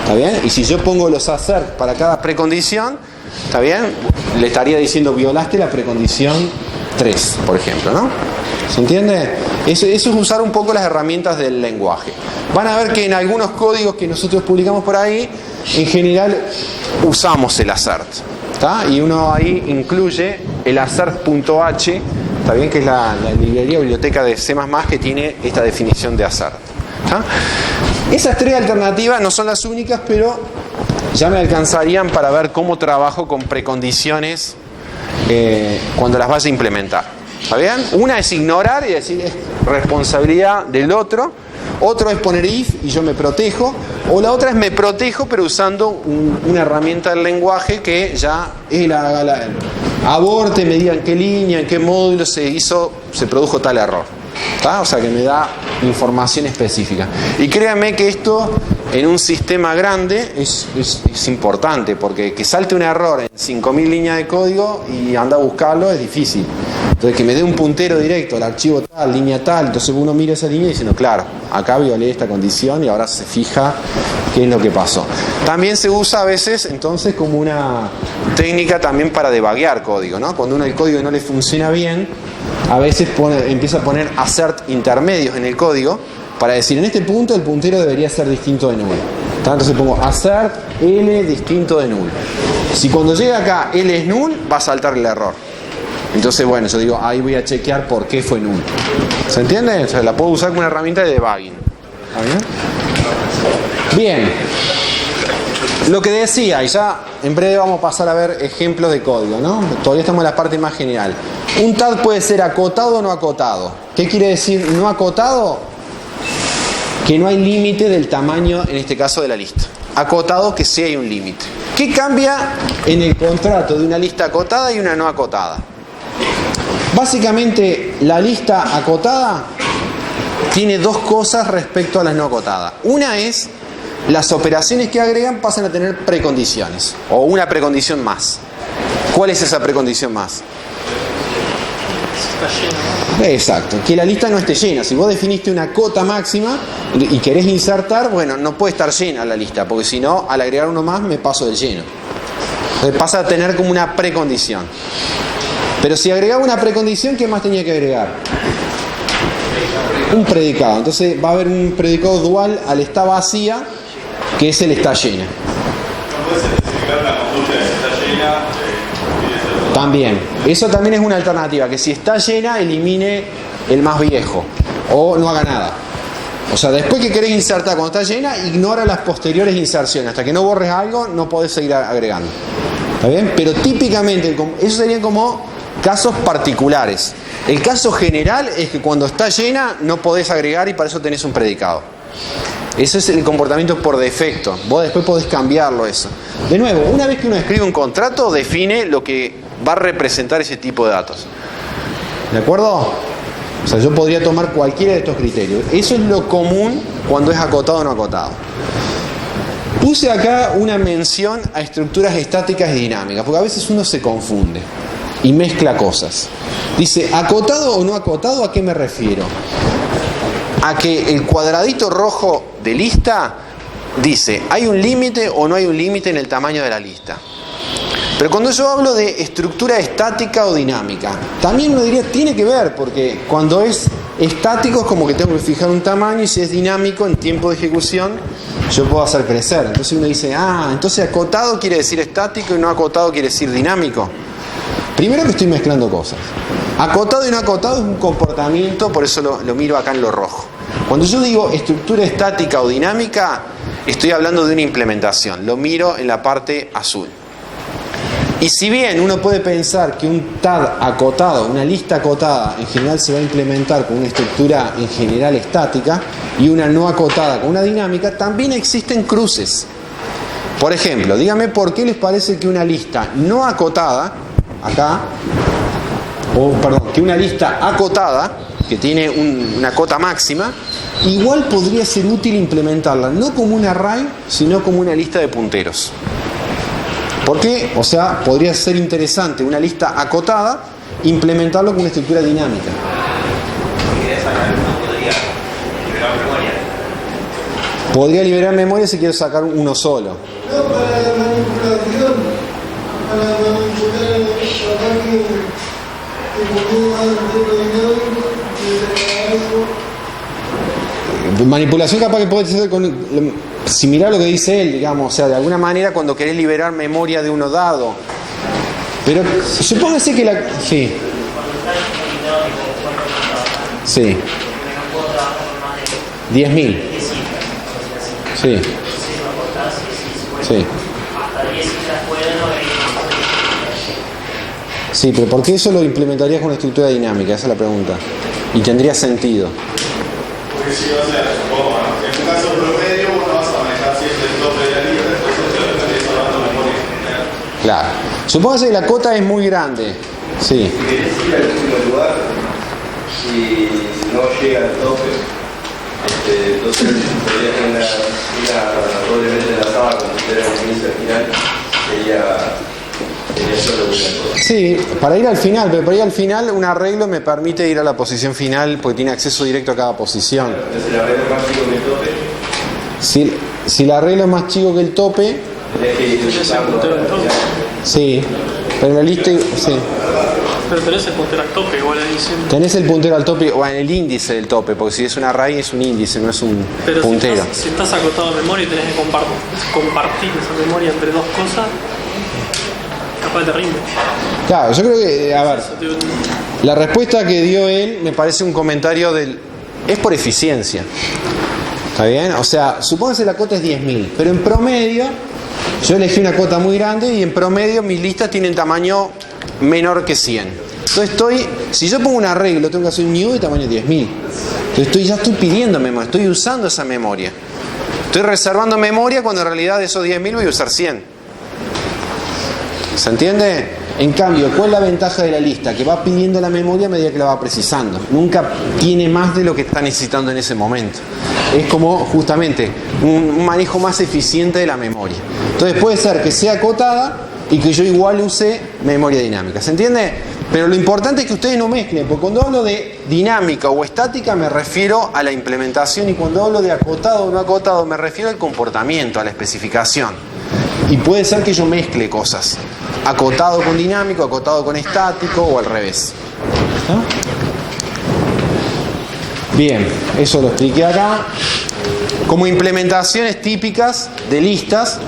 ¿Está bien? Y si yo pongo los assert para cada precondición, ¿está bien? Le estaría diciendo violaste la precondición 3, por ejemplo, ¿no? ¿Se entiende? Eso es usar un poco las herramientas del lenguaje. Van a ver que en algunos códigos que nosotros publicamos por ahí, en general usamos el assert. ¿Está? Y uno ahí incluye el assert.h, ¿está bien? Que es la librería o biblioteca de C++ que tiene esta definición de assert. ¿Está? Esas tres alternativas no son las únicas, pero ya me alcanzarían para ver cómo trabajo con precondiciones cuando las vaya a implementar. ¿Está bien? Una es ignorar y decir es responsabilidad del otro. Otro es poner if y yo me protejo. O la otra es me protejo pero usando una herramienta del lenguaje que ya es aborte, me diga en qué línea, en qué módulo se produjo tal error. ¿Está? O sea que me da información específica. Y créanme que esto en un sistema grande es importante, porque que salte un error en 5.000 líneas de código y anda a buscarlo es difícil. Entonces que me dé un puntero directo al archivo tal, línea tal, entonces uno mira esa línea y dice, no, claro, acá violé esta condición y ahora se fija qué es lo que pasó. También se usa a veces entonces como una técnica también para debuguear código, ¿no? Cuando uno el código no le funciona bien, a veces empieza a poner assert intermedios en el código para decir, en este punto el puntero debería ser distinto de null. Entonces pongo assert L distinto de null. Si cuando llega acá L es null, va a saltar el error. Entonces, bueno, yo digo, ahí voy a chequear por qué fue null. ¿Se entiende? O sea, la puedo usar como una herramienta de debugging. ¿Está bien? Bien. Lo que decía, y ya en breve vamos a pasar a ver ejemplos de código, ¿no? Todavía estamos en la parte más general. Un tag puede ser acotado o no acotado. ¿Qué quiere decir no acotado? Que no hay límite del tamaño, en este caso, de la lista. Acotado, que sí hay un límite. ¿Qué cambia en el contrato de una lista acotada y una no acotada? Básicamente, la lista acotada tiene dos cosas respecto a las no acotadas. Una es las operaciones que agregan pasan a tener precondiciones, o una precondición más. ¿Cuál es esa precondición más? Está lleno. Exacto, que la lista no esté llena. Si vos definiste una cota máxima y querés insertar, bueno, no puede estar llena la lista, porque si no, al agregar uno más me paso del lleno. Entonces pasa a tener como una precondición. Pero si agregaba una precondición, ¿qué más tenía que agregar? Un predicado. Entonces va a haber un predicado dual al está vacía, que es el está llena. ¿No puedes especificar una conducta que está llena? También. Eso también es una alternativa, que si está llena, elimine el más viejo. O no haga nada. O sea, después que querés insertar cuando está llena, ignora las posteriores inserciones. Hasta que no borres algo, no podés seguir agregando. ¿Está bien? Pero típicamente, eso serían como casos particulares. El caso general es que cuando está llena, no podés agregar y para eso tenés un predicado. Ese es el comportamiento por defecto. Vos después podés cambiarlo eso. De nuevo, una vez que uno escribe un contrato, define lo que va a representar ese tipo de datos. ¿De acuerdo? O sea, yo podría tomar cualquiera de estos criterios. Eso es lo común cuando es acotado o no acotado. Puse acá una mención a estructuras estáticas y dinámicas, porque a veces uno se confunde y mezcla cosas. Dice, ¿acotado o no acotado? ¿A qué me refiero? A que el cuadradito rojo de lista dice, ¿hay un límite o no hay un límite en el tamaño de la lista? Pero cuando yo hablo de estructura estática o dinámica, también uno diría, tiene que ver, porque cuando es estático es como que tengo que fijar un tamaño, y si es dinámico en tiempo de ejecución, yo puedo hacer crecer. Entonces uno dice, entonces acotado quiere decir estático y no acotado quiere decir dinámico. Primero que estoy mezclando cosas. Acotado y no acotado es un comportamiento, por eso lo miro acá en lo rojo. Cuando yo digo estructura estática o dinámica, estoy hablando de una implementación. Lo miro en la parte azul. Y si bien uno puede pensar que un TAD acotado, una lista acotada, en general se va a implementar con una estructura en general estática y una no acotada con una dinámica, también existen cruces. Por ejemplo, dígame por qué les parece que una lista no acotada, que una lista acotada, que tiene una cota máxima, igual podría ser útil implementarla, no como un array, sino como una lista de punteros. ¿Por qué? O sea, podría ser interesante una lista acotada, implementarlo con una estructura dinámica. Podría liberar memoria si quiero sacar uno solo. No, para la manipulación, para manipular el tamaño de manipulación capaz que puede ser similar a lo que dice él, digamos, o sea, de alguna manera cuando querés liberar memoria de uno dado. Pero supóngase que Sí. Sí. 10.000. Sí. Sí. Sí, pero ¿por qué eso lo implementarías con una estructura dinámica? Esa es la pregunta. Y tendría sentido. Porque si, o sea, supongo, ¿no? En un caso promedio uno vas a manejar siempre el tope de la lista, entonces te lo estarías hablando de memoria general. Claro. Supóngase que la cota es muy grande. Sí. Si querés ir al último lugar, si no llega al tope, entonces podrías tener una doblemente enlazada como si fuera un inicio al final, sería solo una cosa. Sí, para ir al final, pero para ir al final un arreglo me permite ir a la posición final porque tiene acceso directo a cada posición. Entonces el arreglo es más chico que el tope. Si el arreglo es más chico que el tope, tenés que ir usando sí, pero en la lista, sí. Pero tenés el puntero al tope, igual ahí siempre. Tenés el puntero al tope o en el índice del tope, porque si es un array es un índice, no es un Pero puntero. si estás acotado de memoria y tenés que compartir esa memoria entre dos cosas, capaz te rinde. Claro, yo creo que, a ver, la respuesta que dio él me parece un comentario es por eficiencia. ¿Está bien? O sea, supóngase la cota es 10.000, pero en promedio yo elegí una cota muy grande y en promedio mis listas tienen tamaño menor que 100. Entonces si yo pongo un arreglo, tengo que hacer un new de tamaño 10.000. Entonces ya estoy pidiendo memoria, estoy usando esa memoria. Estoy reservando memoria cuando en realidad de esos 10.000 voy a usar 100. ¿Se entiende? En cambio, ¿cuál es la ventaja de la lista? Que va pidiendo la memoria a medida que la va precisando. Nunca tiene más de lo que está necesitando en ese momento. es como justamente un manejo más eficiente de la memoria. Entonces puede ser que sea acotada y que yo igual use memoria dinámica. ¿Se entiende? Pero lo importante es que ustedes no mezclen, porque cuando hablo de dinámica o estática me refiero a la implementación, y cuando hablo de acotado o no acotado me refiero al comportamiento, a la especificación. Y puede ser que yo mezcle cosas, acotado con dinámico, acotado con estático o al revés. ¿Ah? Bien, eso lo expliqué acá. Como implementaciones típicas de listas,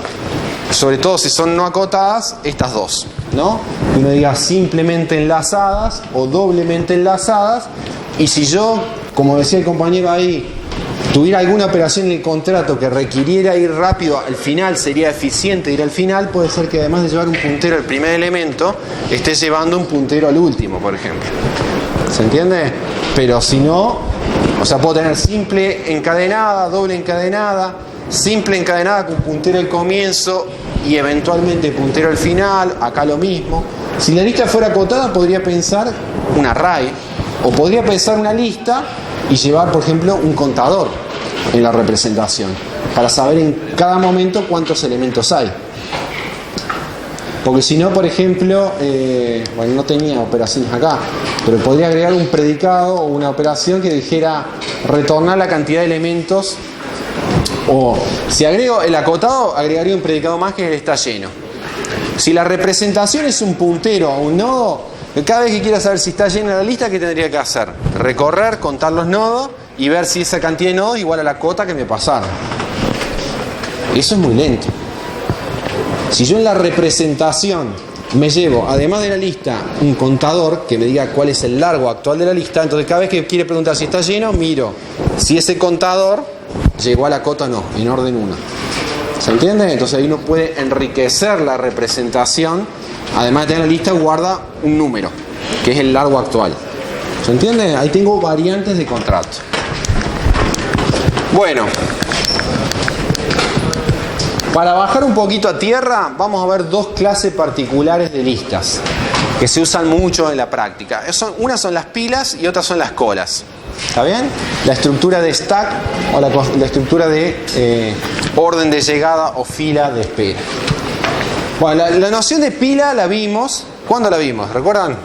sobre todo si son no acotadas, estas dos, ¿no? Uno diga simplemente enlazadas o doblemente enlazadas, y si yo, como decía el compañero ahí, tuviera alguna operación en el contrato que requiriera ir rápido al final, sería eficiente ir al final, puede ser que además de llevar un puntero al primer elemento, esté llevando un puntero al último, por ejemplo. ¿Se entiende? Pero si no, o sea, puedo tener simple encadenada, doble encadenada, simple encadenada con puntero al comienzo y eventualmente puntero al final, acá lo mismo. Si la lista fuera acotada, podría pensar un array, o podría pensar una lista y llevar, por ejemplo, un contador en la representación, para saber en cada momento cuántos elementos hay. Porque si no, por ejemplo, bueno, no tenía operaciones acá, pero podría agregar un predicado o una operación que dijera retornar la cantidad de elementos. O si agrego el acotado, agregaría un predicado más que está lleno. Si la representación es un puntero a un nodo, cada vez que quiera saber si está llena la lista, ¿qué tendría que hacer? Recorrer, contar los nodos y ver si esa cantidad de nodos es igual a la cota que me pasaron. Eso es muy lento. Si yo en la representación me llevo, además de la lista, un contador que me diga cuál es el largo actual de la lista, entonces cada vez que quiere preguntar si está lleno, miro si ese contador llegó a la cota o no, en orden 1. ¿Se entiende? Entonces ahí uno puede enriquecer la representación. Además de tener la lista, guarda un número, que es el largo actual. ¿Se entiende? Ahí tengo variantes de contrato. Bueno, para bajar un poquito a tierra, vamos a ver dos clases particulares de listas que se usan mucho en la práctica. Unas son las pilas y otras son las colas. ¿Está bien? La estructura de stack o la estructura de orden de llegada o fila de espera. Bueno, la noción de pila la vimos. ¿Cuándo la vimos? ¿Recuerdan?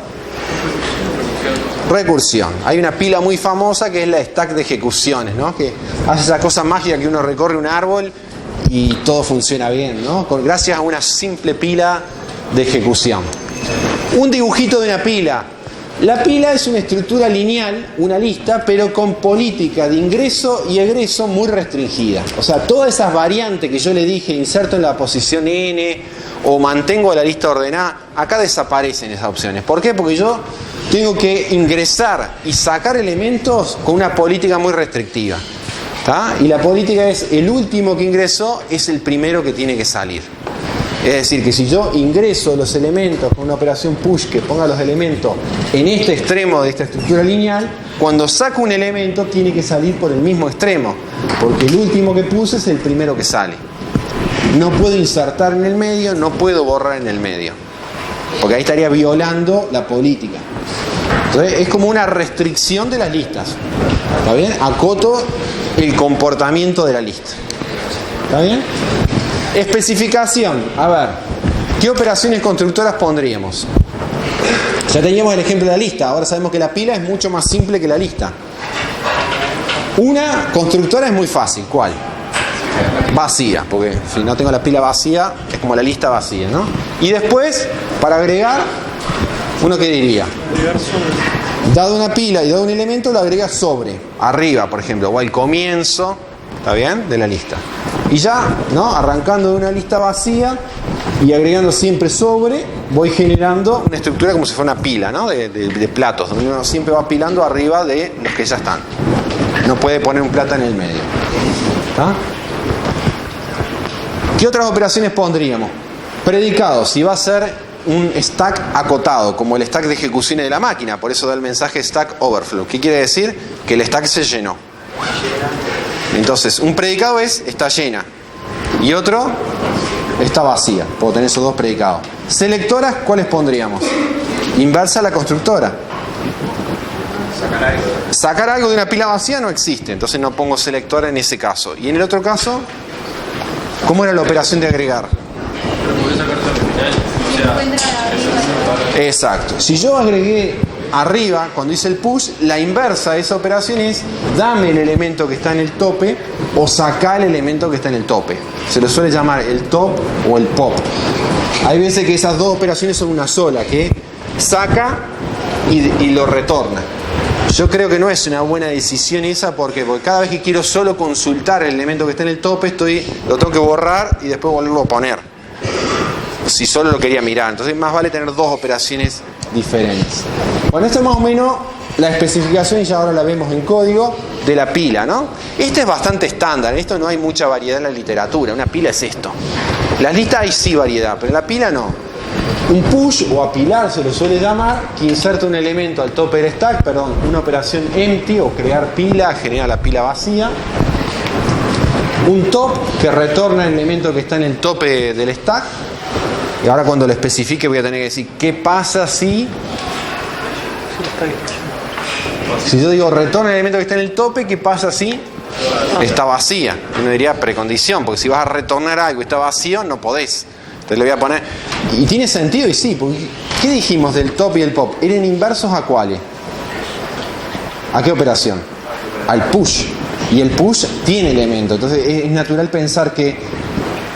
Recursión. Hay una pila muy famosa que es la stack de ejecuciones, ¿no? Que hace esa cosa mágica que uno recorre un árbol y todo funciona bien, ¿no? Gracias a una simple pila de ejecución. Un dibujito de una pila. La pila es una estructura lineal, una lista, pero con política de ingreso y egreso muy restringida. O sea, todas esas variantes que yo le dije, inserto en la posición N o mantengo la lista ordenada, acá desaparecen esas opciones. ¿Por qué? Porque yo tengo que ingresar y sacar elementos con una política muy restrictiva. ¿Tá? Y la política es el último que ingresó es el primero que tiene que salir. Es decir, que si yo ingreso los elementos con una operación push que ponga los elementos en este extremo de esta estructura lineal, cuando saco un elemento tiene que salir por el mismo extremo, porque el último que puse es el primero que sale. No puedo insertar en el medio, no puedo borrar en el medio, porque ahí estaría violando la política. Entonces es como una restricción de las listas. ¿Está bien? Acoto el comportamiento de la lista. ¿Está bien? Especificación. A ver, ¿qué operaciones constructoras pondríamos? Ya teníamos el ejemplo de la lista. Ahora sabemos que la pila es mucho más simple que la lista. Una constructora es muy fácil. ¿Cuál? Vacía, porque si no tengo la pila vacía, es como la lista vacía, ¿no? Y después, para agregar, ¿uno qué diría? Dado una pila y dado un elemento, lo agrega sobre, arriba, por ejemplo, o al comienzo, ¿está bien?, de la lista. Y ya, ¿no?, arrancando de una lista vacía y agregando siempre sobre, voy generando una estructura como si fuera una pila, ¿no?, de platos, donde uno siempre va apilando arriba de los que ya están. No puede poner un plato en el medio. ¿Está? ¿Qué otras operaciones pondríamos? Predicado, si va a ser un stack acotado, como el stack de ejecuciones de la máquina, por eso da el mensaje stack overflow. ¿Qué quiere decir? Que el stack se llenó. Entonces, un predicado es está llena y otro está vacía. Puedo tener esos dos predicados. Selectoras, ¿cuáles pondríamos? Inversa a la constructora. Sacar algo de una pila vacía no existe, entonces no pongo selector en ese caso. Y en el otro caso, ¿cómo era la operación de agregar? Exacto. Si yo agregué arriba, cuando hice el push, la inversa de esa operación es dame el elemento que está en el tope o saca el elemento que está en el tope. Se lo suele llamar el top o el pop. Hay veces que esas dos operaciones son una sola, que saca y lo retorna. Yo creo que no es una buena decisión esa porque cada vez que quiero solo consultar el elemento que está en el tope, lo tengo que borrar y después volverlo a poner. Si solo lo quería mirar. Entonces más vale tener dos operaciones diferentes. Bueno, esto es más o menos la especificación, y ya ahora la vemos en código, de la pila, ¿no? Este es bastante estándar, en esto no hay mucha variedad en la literatura. Una pila es esto. Las listas hay sí variedad, pero en la pila no. Un push o apilar se lo suele llamar, que inserta un elemento al tope del stack, una operación empty o crear pila, genera la pila vacía. Un top que retorna el elemento que está en el tope del stack. Y ahora cuando lo especifique voy a tener que decir qué pasa si yo digo retorna el elemento que está en el tope, qué pasa si está vacía. Uno diría precondición, porque si vas a retornar algo y está vacío no podés. Entonces le voy a poner, y tiene sentido, y sí, porque ¿qué dijimos del top y el pop? ¿Eran inversos a cuáles? ¿A qué operación? Al push. Y el push tiene elemento. Entonces es natural pensar que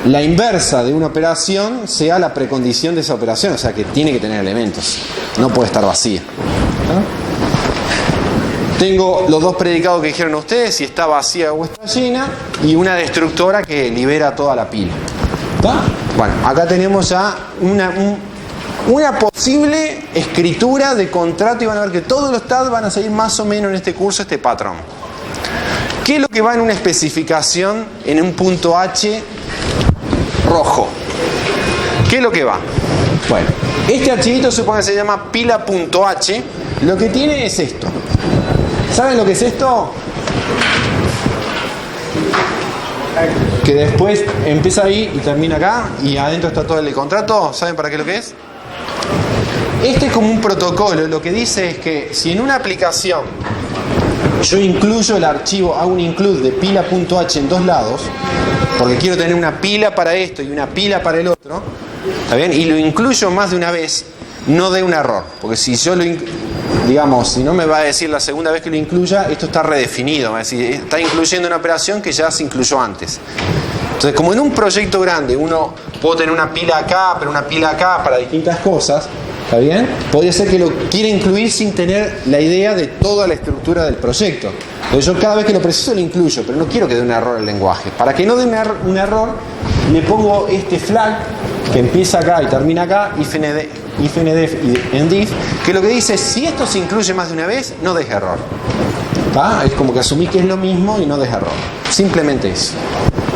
la inversa de una operación sea la precondición de esa operación, o sea que tiene que tener elementos, no puede estar vacía. ¿No? Tengo los dos predicados que dijeron ustedes, si está vacía o está llena, y una destructora que libera toda la pila. ¿Está? Bueno, acá tenemos ya una posible escritura de contrato, y van a ver que todos los TAD van a seguir más o menos en este curso este patrón. ¿Qué es lo que va en una especificación en un punto H rojo? ¿Qué es lo que va? Bueno, este archivito supone que se llama pila.h. Lo que tiene es esto. ¿Saben lo que es esto? Que después empieza ahí y termina acá y adentro está todo el contrato. ¿Saben para qué es lo que es? Este es como un protocolo. Lo que dice es que si en una aplicación yo incluyo el archivo, hago un include de pila.h en dos lados, porque quiero tener una pila para esto y una pila para el otro, ¿está bien? Y lo incluyo más de una vez, no dé un error, porque si yo si no me va a decir la segunda vez que lo incluya, esto está redefinido, va a decir, está incluyendo una operación que ya se incluyó antes. Entonces, como en un proyecto grande uno puede tener una pila acá, pero una pila acá para distintas cosas, ¿está bien? Podría ser que lo quiera incluir sin tener la idea de toda la estructura del proyecto. Entonces yo cada vez que lo preciso lo incluyo, pero no quiero que dé un error el lenguaje. Para que no dé un error, le pongo este flag que empieza acá y termina acá, ifnedef y endif, que lo que dice es, si esto se incluye más de una vez, no deje error. ¿Va? Es como que asumí que es lo mismo y no deje error. Simplemente eso.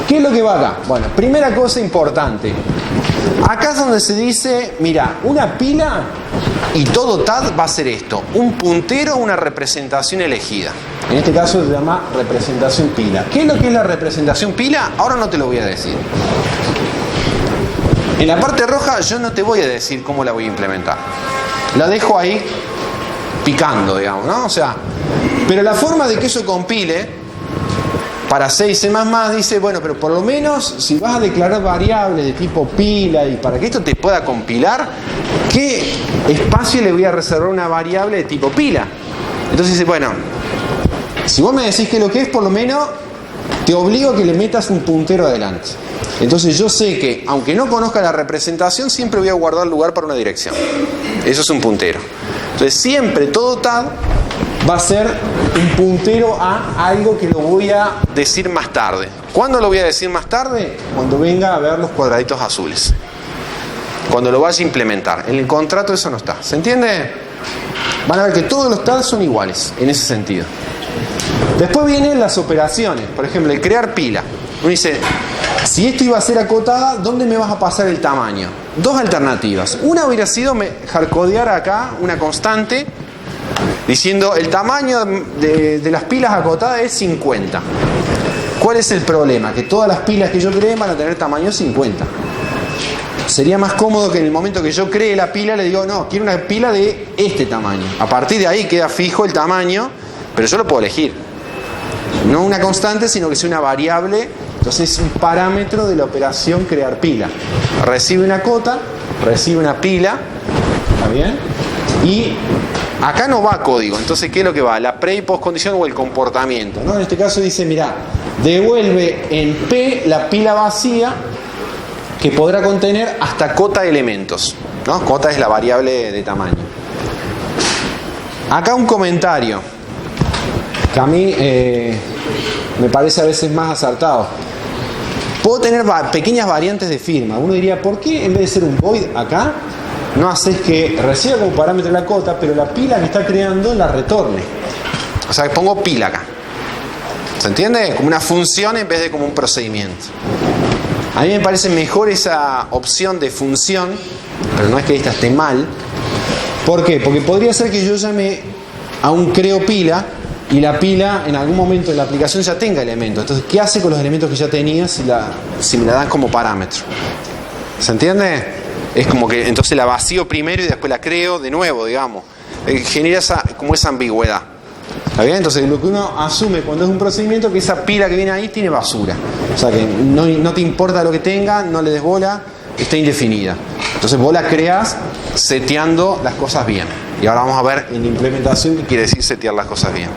¿Qué es lo que va acá? Bueno, primera cosa importante. Acá es donde se dice, mira, una pila y todo TAD va a ser esto, un puntero o una representación elegida. En este caso se llama representación pila. ¿Qué es lo que es la representación pila? Ahora no te lo voy a decir. En la parte roja yo no te voy a decir cómo la voy a implementar. La dejo ahí picando, digamos, ¿no? O sea, pero la forma de que eso compile para C y C++ dice, bueno, pero por lo menos si vas a declarar variables de tipo pila y para que esto te pueda compilar, ¿qué espacio le voy a reservar a una variable de tipo pila? Entonces dice, bueno, si vos me decís que lo que es, por lo menos te obligo a que le metas un puntero adelante. Entonces yo sé que, aunque no conozca la representación, siempre voy a guardar lugar para una dirección. Eso es un puntero. Entonces siempre todo TAD va a ser un puntero a algo que lo voy a decir más tarde. ¿Cuándo lo voy a decir más tarde? Cuando venga a ver los cuadraditos azules. Cuando lo vaya a implementar. En el contrato eso no está. ¿Se entiende? Van a ver que todos los TAD son iguales en ese sentido. Después vienen las operaciones. Por ejemplo, el crear pila. Uno dice, si esto iba a ser acotada, ¿dónde me vas a pasar el tamaño? Dos alternativas. Una hubiera sido hardcodear acá una constante diciendo el tamaño de las pilas acotadas es 50. ¿Cuál es el problema? Que todas las pilas que yo cree van a tener tamaño 50. Sería más cómodo que en el momento que yo cree la pila le digo, no, quiero una pila de este tamaño. A partir de ahí queda fijo el tamaño, pero yo lo puedo elegir. No una constante, sino que sea una variable. Entonces es un parámetro de la operación crear pila. Recibe una cota, recibe una pila, ¿está bien? Y acá no va código. Entonces, ¿qué es lo que va? La pre y postcondición o el comportamiento, ¿no? En este caso dice, mira, devuelve en P la pila vacía que podrá contener hasta cota de elementos, ¿no? Cota es la variable de tamaño. Acá un comentario que a mí me parece a veces más acertado. Puedo tener pequeñas variantes de firma. Uno diría, ¿por qué en vez de ser un void acá no haces que reciba como parámetro la cota, pero la pila que está creando la retorne? O sea, que pongo pila acá. ¿Se entiende? Como una función en vez de como un procedimiento. A mí me parece mejor esa opción de función, pero no es que esta esté mal. ¿Por qué? Porque podría ser que yo llame a un creo pila y la pila en algún momento de la aplicación ya tenga elementos. Entonces, ¿qué hace con los elementos que ya tenía si me la dan como parámetro? ¿Se entiende? Es como que entonces la vacío primero y después la creo de nuevo, digamos. Genera como esa ambigüedad. ¿Está bien? Entonces lo que uno asume cuando es un procedimiento es que esa pila que viene ahí tiene basura. O sea que no te importa lo que tenga, no le des bola, está indefinida. Entonces vos la creás seteando las cosas bien. Y ahora vamos a ver en implementación qué quiere decir setear las cosas bien.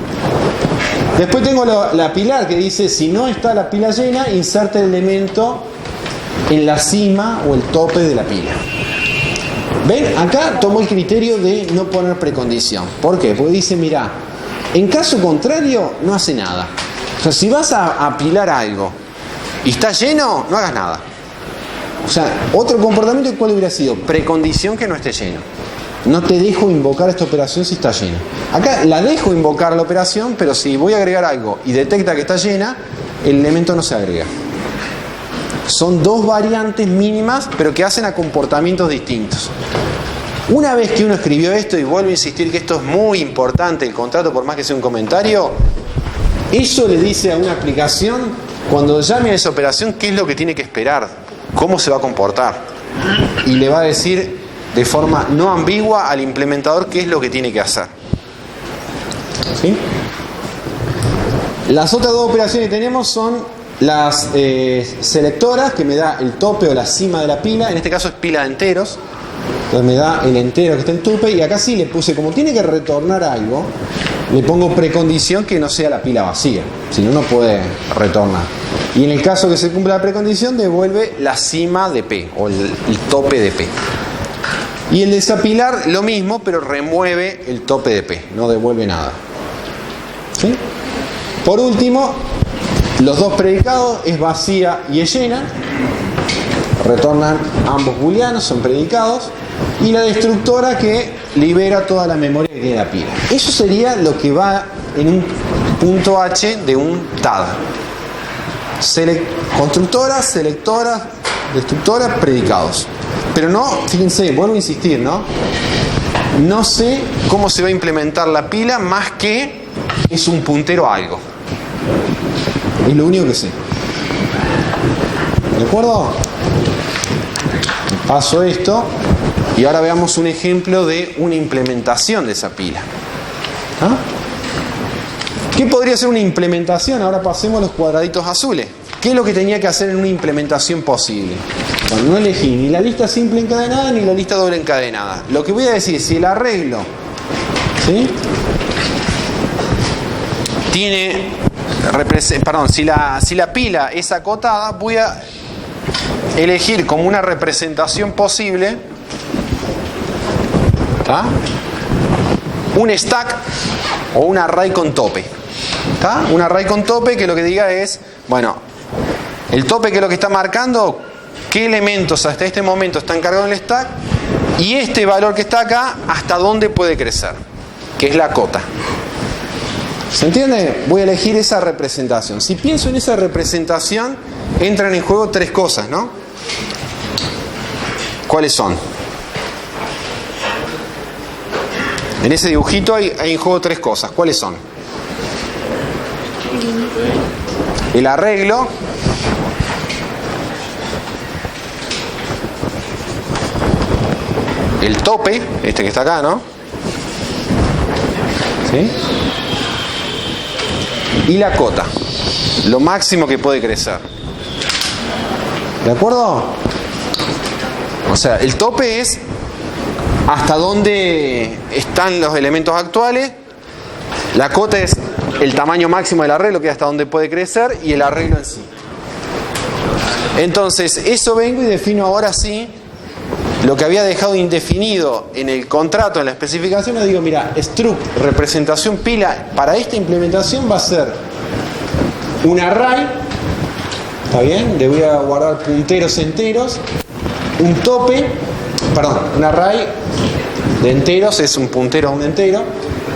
Después tengo la pilar que dice, si no está la pila llena, inserte el elemento en la cima o el tope de la pila. ¿Ven? Acá tomo el criterio de no poner precondición. ¿Por qué? Porque dice, mirá, en caso contrario, no hace nada. O sea, si vas a apilar algo y está lleno, no hagas nada. O sea, otro comportamiento, ¿cuál hubiera sido? Precondición que no esté lleno. No te dejo invocar esta operación si está llena. Acá la dejo invocar la operación, pero si voy a agregar algo y detecta que está llena, el elemento no se agrega. Son dos variantes mínimas, pero que hacen a comportamientos distintos. Una vez que uno escribió esto, y vuelvo a insistir que esto es muy importante, el contrato, por más que sea un comentario, eso le dice a una aplicación, cuando llame a esa operación, qué es lo que tiene que esperar, cómo se va a comportar. Y le va a decir de forma no ambigua al implementador qué es lo que tiene que hacer. ¿Sí? Las otras dos operaciones que tenemos son las selectoras, que me da el tope o la cima de la pila. En este caso es pila de enteros. Entonces me da el entero que está en tope. Y acá sí le puse, como tiene que retornar algo, le pongo precondición que no sea la pila vacía. Si no, no puede retornar. Y en el caso que se cumpla la precondición, devuelve la cima de P o el tope de P. Y el desapilar lo mismo, pero remueve el tope de P, no devuelve nada. ¿Sí? Por último, los dos predicados es vacía y es llena. Retornan ambos booleanos, son predicados. Y la destructora que libera toda la memoria que tiene la pila. Eso sería lo que va en un punto H de un TAD. Constructoras, selectoras, destructoras, predicados. Pero no, fíjense, vuelvo a insistir, ¿no? No sé cómo se va a implementar la pila más que es un puntero a algo. Es lo único que sé. ¿De acuerdo? Paso esto y ahora veamos un ejemplo de una implementación de esa pila. ¿Ah? ¿Qué podría ser una implementación? Ahora pasemos a los cuadraditos azules. ¿Qué es lo que tenía que hacer en una implementación posible? Bueno, no elegí ni la lista simple encadenada ni la lista doble encadenada. Lo que voy a decir, si el arreglo, ¿sí?, tiene, si la pila es acotada, voy a elegir como una representación posible, ¿tá?, un stack o un array con tope. ¿Tá? Un array con tope que lo que diga es, bueno, el tope que es lo que está marcando, qué elementos hasta este momento están cargados en el stack y este valor que está acá, hasta dónde puede crecer, que es la cota. ¿Se entiende? Voy a elegir esa representación. Si pienso en esa representación, entran en juego tres cosas, ¿no? ¿Cuáles son? En ese dibujito hay en juego tres cosas. ¿Cuáles son? El arreglo, el tope, este que está acá, ¿no? ¿Sí? Y la cota, lo máximo que puede crecer. ¿De acuerdo? O sea, el tope es hasta dónde están los elementos actuales. La cota es el tamaño máximo del arreglo, que es hasta dónde puede crecer, y el arreglo en sí. Entonces, eso vengo y defino ahora sí lo que había dejado indefinido en el contrato, en la especificación. Le digo, mira, struct, representación pila, para esta implementación va a ser un array, ¿está bien? Le voy a guardar punteros enteros, un tope, perdón, un array de enteros es un puntero a un entero,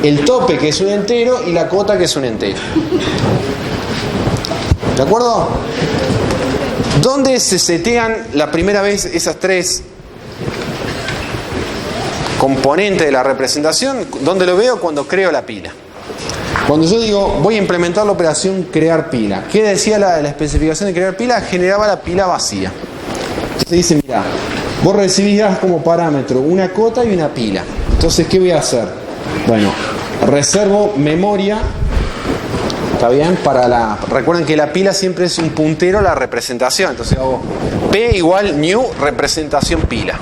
el tope que es un entero y la cota que es un entero. ¿De acuerdo? ¿Dónde se setean la primera vez esas tres componentes de la representación? ¿Dónde lo veo? Cuando creo la pila. Cuando yo digo voy a implementar la operación crear pila, ¿qué decía la especificación de crear pila? Generaba la pila vacía. Se dice, mira, vos recibirás como parámetro una cota y una pila. Entonces, ¿qué voy a hacer? Bueno, reservo memoria. ¿Está bien? Recuerden que la pila siempre es un puntero a la representación. Entonces hago P igual new representación pila.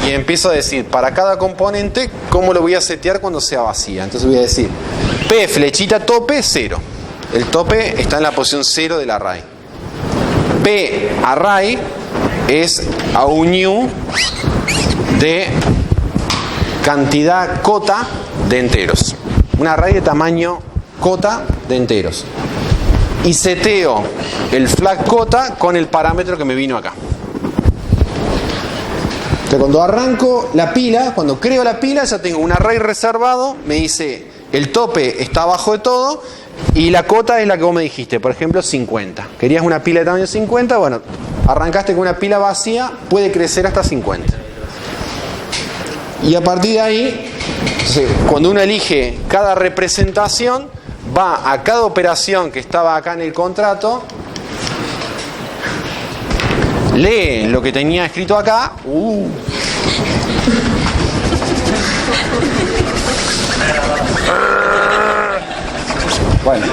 Y empiezo a decir para cada componente cómo lo voy a setear cuando sea vacía. Entonces voy a decir P flechita tope 0. El tope está en la posición 0 del array. P array es a un new de cantidad cota de enteros. Un array de tamaño cota de enteros. Y seteo el flag cota con el parámetro que me vino acá. Entonces, cuando arranco la pila, cuando creo la pila, ya tengo un array reservado. Me dice el tope está abajo de todo y la cota es la que vos me dijiste, por ejemplo 50. Querías una pila de tamaño 50, bueno, arrancaste con una pila vacía, puede crecer hasta 50. Y a partir de ahí, entonces, cuando uno elige cada representación, va a cada operación que estaba acá en el contrato, lee lo que tenía escrito acá. Bueno.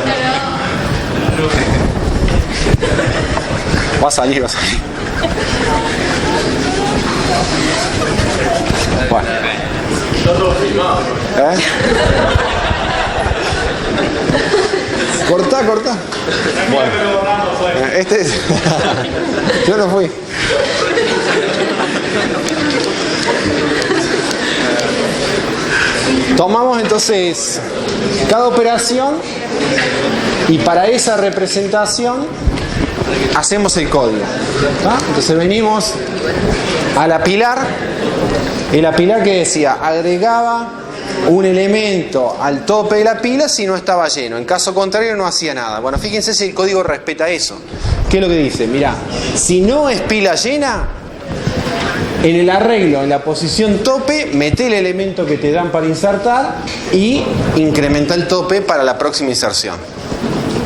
Va a salir. Bueno. Cortá. Bueno. Este es... Yo no fui. Tomamos entonces cada operación y para esa representación hacemos el código. ¿Ah? Entonces venimos al apilar. El apilar que decía, agregaba un elemento al tope de la pila si no estaba lleno. En caso contrario no hacía nada. Bueno, fíjense si el código respeta eso. ¿Qué es lo que dice? Mirá, si no es pila llena, en el arreglo, en la posición tope, mete el elemento que te dan para insertar y incrementa el tope para la próxima inserción.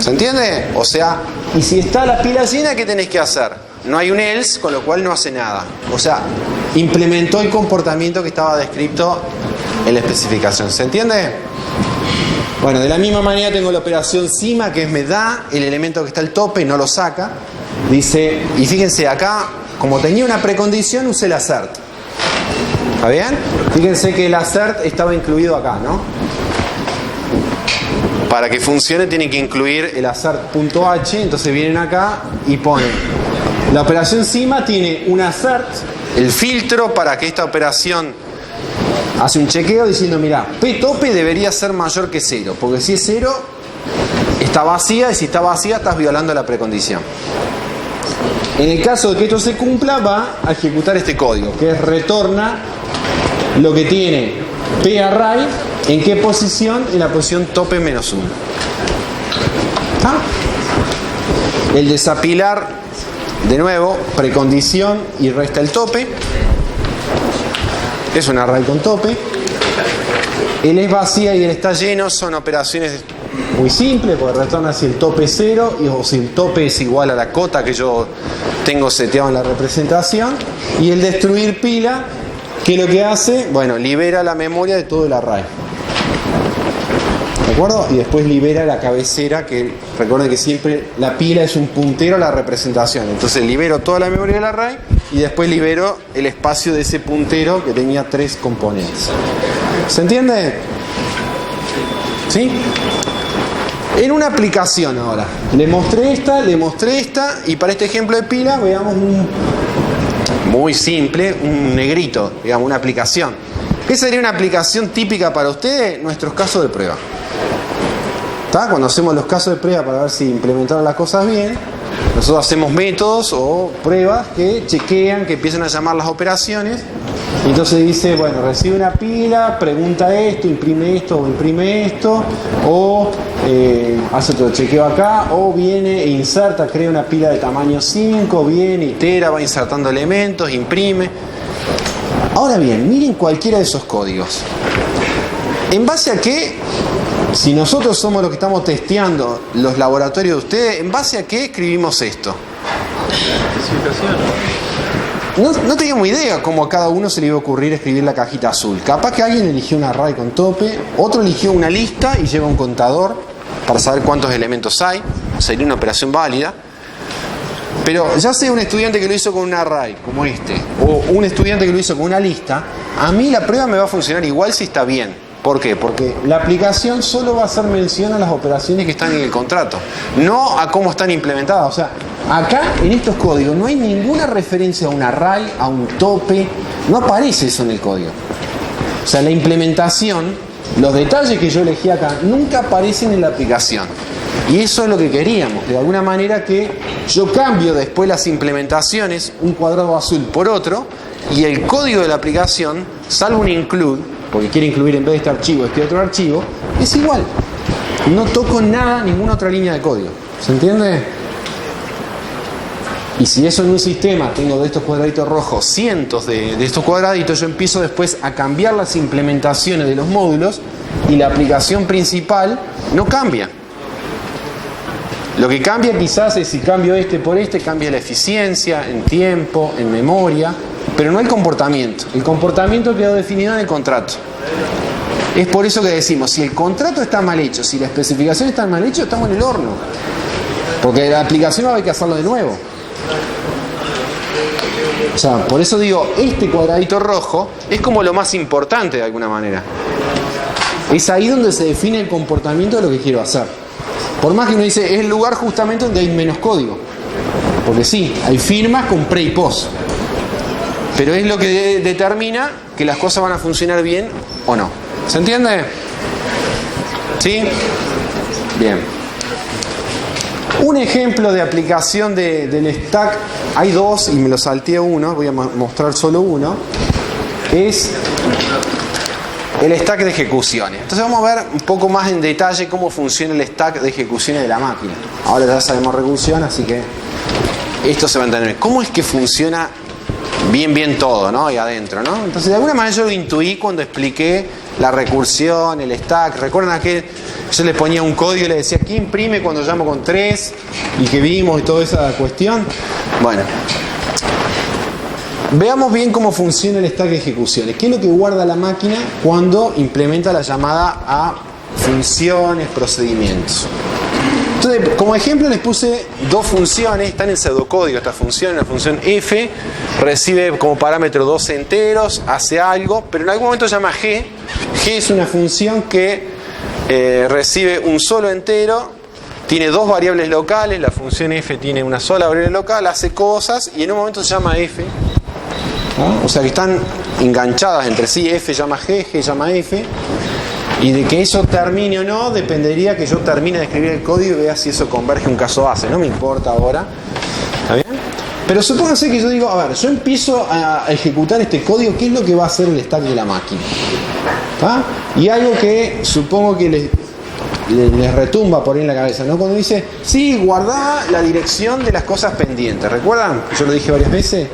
¿Se entiende? O sea, y si está la pila llena, ¿qué tenés que hacer? No hay un else, con lo cual no hace nada. O sea, implementó el comportamiento que estaba descrito en la especificación. ¿Se entiende? Bueno, de la misma manera tengo la operación cima, que es me da el elemento que está al tope, no lo saca. Dice, y fíjense acá, como tenía una precondición, usé el assert. ¿Está bien? Fíjense que el assert estaba incluido acá, ¿no? Para que funcione tiene que incluir el assert.h, entonces vienen acá y ponen. La operación cima tiene un assert, el filtro para que esta operación hace un chequeo diciendo, mira, P tope debería ser mayor que 0, porque si es 0 está vacía y si está vacía estás violando la precondición. En el caso de que esto se cumpla, va a ejecutar este código, que es retorna lo que tiene P array, ¿en qué posición? En la posición tope menos 1. ¿Ah? El desapilar, de nuevo, precondición y resta el tope. Es un array con tope. El es vacía y el está lleno son operaciones muy simples, porque retorna si el tope es 0 o si el tope es igual a la cota que yo tengo seteado en la representación. Y el destruir pila ¿Qué es lo que hace? Bueno, libera la memoria de todo el array. ¿De acuerdo? Y después libera la cabecera, que recuerden que siempre la pila es un puntero a la representación. Entonces libero toda la memoria del array y después libero el espacio de ese puntero que tenía 3 componentes. ¿Se entiende? ¿Sí? En una aplicación ahora. Le mostré esta y para este ejemplo de pila veamos un muy simple, un negrito, digamos, una aplicación. ¿Qué sería una aplicación típica para ustedes? Nuestros casos de prueba. ¿Está? Cuando hacemos los casos de prueba para ver si implementaron las cosas bien, nosotros hacemos métodos o pruebas que chequean, que empiezan a llamar las operaciones. Y entonces dice, bueno, recibe una pila, pregunta esto, imprime esto o imprime esto, o hace otro chequeo acá, o viene e inserta, crea una pila de tamaño 5, viene, itera, va insertando elementos, imprime. Ahora bien, miren cualquiera de esos códigos. ¿En base a qué? Si nosotros somos los que estamos testeando los laboratorios de ustedes, ¿en base a qué escribimos esto? No teníamos idea cómo a cada uno se le iba a ocurrir escribir la cajita azul. Capaz que alguien eligió un array con tope, otro eligió una lista y lleva un contador para saber cuántos elementos hay. Sería una operación válida. Pero ya sea un estudiante que lo hizo con un array como este, o un estudiante que lo hizo con una lista, a mí la prueba me va a funcionar igual si está bien. ¿Por qué? Porque la aplicación solo va a hacer mención a las operaciones que están en el contrato, no a cómo están implementadas. O sea, acá en estos códigos no hay ninguna referencia a un array, a un tope, no aparece eso en el código. O sea, la implementación, los detalles que yo elegí acá, nunca aparecen en la aplicación. Y eso es lo que queríamos, de alguna manera que yo cambio después las implementaciones, un cuadrado azul por otro, y el código de la aplicación, salvo un include, porque quiere incluir en vez de este archivo otro archivo, es igual. No toco nada, ninguna otra línea de código. ¿Se entiende? Y si eso en un sistema tengo de estos cuadraditos rojos cientos de estos cuadraditos, yo empiezo después a cambiar las implementaciones de los módulos y la aplicación principal no cambia. Lo que cambia quizás es si cambio este por este, cambia la eficiencia en tiempo, en memoria, pero no el comportamiento. El comportamiento quedó definido en el contrato. Es por eso que decimos, si el contrato está mal hecho, si la especificación está mal hecha, estamos en el horno. Porque la aplicación va a haber que hacerlo de nuevo. O sea, por eso digo, este cuadradito rojo es como lo más importante de alguna manera. Es ahí donde se define el comportamiento de lo que quiero hacer. Por más que uno dice, es el lugar justamente donde hay menos código. Porque sí, hay firmas con pre y post. Pero es lo que determina que las cosas van a funcionar bien o no. ¿Se entiende? ¿Sí? Bien. Un ejemplo de aplicación del stack, hay dos y me lo salteé uno, voy a mostrar solo uno, es el stack de ejecuciones. Entonces vamos a ver un poco más en detalle cómo funciona el stack de ejecuciones de la máquina. Ahora ya sabemos recursión, así que esto se va a entender. ¿Cómo es que funciona bien todo, ¿no? Ahí adentro, ¿no? Entonces de alguna manera yo lo intuí cuando expliqué la recursión, el stack. ¿Recuerdan que yo les ponía un código y les decía ¿qué imprime cuando llamo con 3? Y que vimos y toda esa cuestión. Bueno, veamos bien cómo funciona el stack de ejecuciones. ¿Qué es lo que guarda la máquina cuando implementa la llamada a funciones, procedimientos? Entonces, como ejemplo les puse dos funciones, están en pseudocódigo esta función. La función f recibe como parámetro 2 enteros, hace algo, pero en algún momento se llama g. G es una función que recibe un solo entero, tiene dos variables locales, la función f tiene una sola variable local, hace cosas y en un momento se llama f. ¿No? O sea que están enganchadas entre sí, f llama g, g llama f. Y de que eso termine o no, dependería que yo termine de escribir el código y vea si eso converge a un caso base. No me importa ahora. ¿Está bien? Pero supónganse que yo digo, a ver, yo empiezo a ejecutar este código, ¿qué es lo que va a hacer el stack de la máquina? ¿Ah? Y algo que supongo que les retumba por ahí en la cabeza, ¿no? Cuando dice, sí, guardá la dirección de las cosas pendientes. ¿Recuerdan? Yo lo dije varias veces.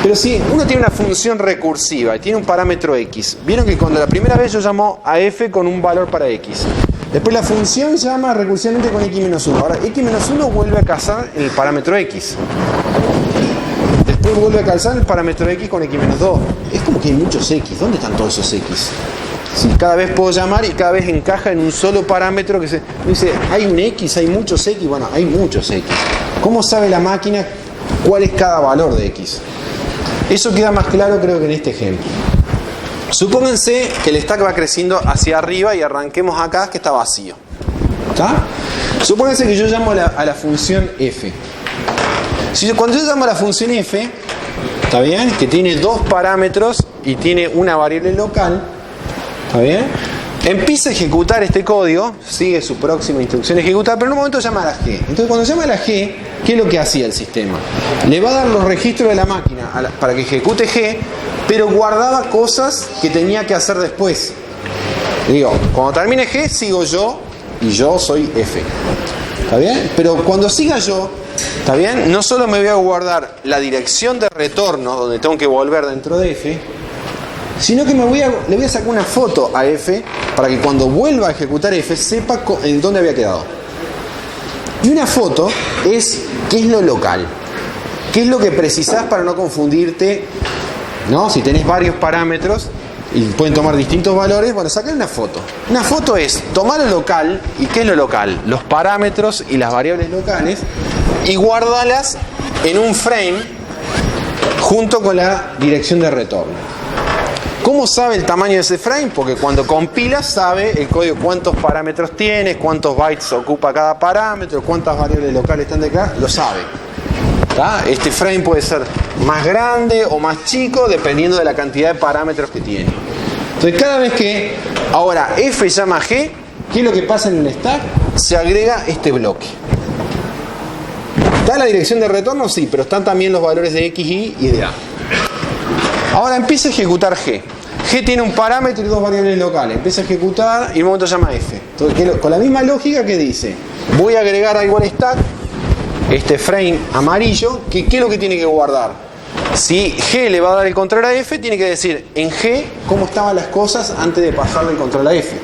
Pero si uno tiene una función recursiva y tiene un parámetro x, vieron que cuando la primera vez yo llamo a f con un valor para x, después la función llama recursivamente con x-1. Ahora x-1 vuelve a cazar el parámetro x. Después después vuelve a calzar el parámetro X con X menos 2. Es como que hay muchos X. ¿Dónde están todos esos X? Si cada vez puedo llamar y cada vez encaja en un solo parámetro que se dice, hay un X, hay muchos X. Bueno, hay muchos X. ¿Cómo sabe la máquina cuál es cada valor de X? Eso queda más claro creo que en este ejemplo. Supónganse que el stack va creciendo hacia arriba y arranquemos acá que está vacío. ¿Está? Supónganse que yo llamo a la función f. Cuando yo llamo a la función f, ¿está bien? Que tiene dos parámetros y tiene una variable local, ¿está bien? Empieza a ejecutar este código, sigue su próxima instrucción ejecutar, pero en un momento llama a la g. Entonces cuando llama a la g, ¿qué es lo que hacía el sistema? Le va a dar los registros de la máquina para que ejecute g, pero guardaba cosas que tenía que hacer después. Digo, cuando termine g, sigo yo, y yo soy f. ¿Está bien? Pero cuando siga yo, ¿está bien? No solo me voy a guardar la dirección de retorno, donde tengo que volver dentro de f, sino que le voy a sacar una foto a f para que cuando vuelva a ejecutar f sepa en dónde había quedado. Y una foto es qué es lo local, qué es lo que precisás para no confundirte, ¿no? Si tenés varios parámetros y pueden tomar distintos valores, bueno, sacar una foto. Una foto es tomar lo local. ¿Y qué es lo local? Los parámetros y las variables locales, y guardarlas en un frame junto con la dirección de retorno. ¿Cómo sabe el tamaño de ese frame? Porque cuando compila sabe el código cuántos parámetros tiene, cuántos bytes ocupa cada parámetro, cuántas variables locales están de acá, lo sabe. ¿Tá? Este frame puede ser más grande o más chico dependiendo de la cantidad de parámetros que tiene. Entonces cada vez que ahora f llama a g, ¿qué es lo que pasa en el stack? Se agrega este bloque. ¿Está la dirección de retorno? Sí, pero están también los valores de x, y de a. Ahora empieza a ejecutar g. G tiene un parámetro y dos variables locales. Empieza a ejecutar y en un momento llama f. Entonces, con la misma lógica que dice, voy a agregar algo al stack, este frame amarillo, ¿qué es lo que tiene que guardar? Si g le va a dar el control a f, tiene que decir en g cómo estaban las cosas antes de pasarle el control a f.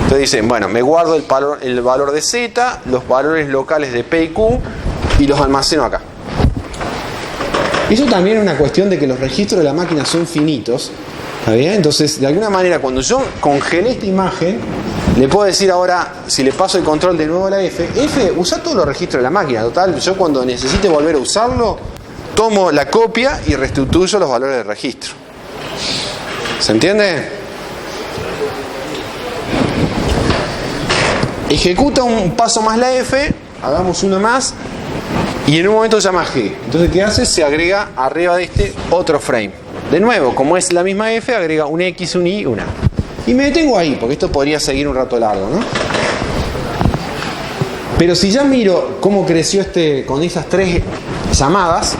Entonces dicen, bueno, me guardo el valor de z, los valores locales de p y q, y los almaceno acá. Eso también es una cuestión de que los registros de la máquina son finitos. ¿Está bien? Entonces, de alguna manera, cuando yo congelé esta imagen, le puedo decir ahora, si le paso el control de nuevo a la f, usa todos los registros de la máquina. Total, yo cuando necesite volver a usarlo, tomo la copia y restituyo los valores del registro. ¿Se entiende? Ejecuta un paso más la f, hagamos uno más, y en un momento llama g. Entonces, ¿qué hace? Se agrega arriba de este otro frame. De nuevo, como es la misma f, agrega un x, un y, una. Y me detengo ahí, porque esto podría seguir un rato largo, ¿no? Pero si ya miro cómo creció con esas tres llamadas,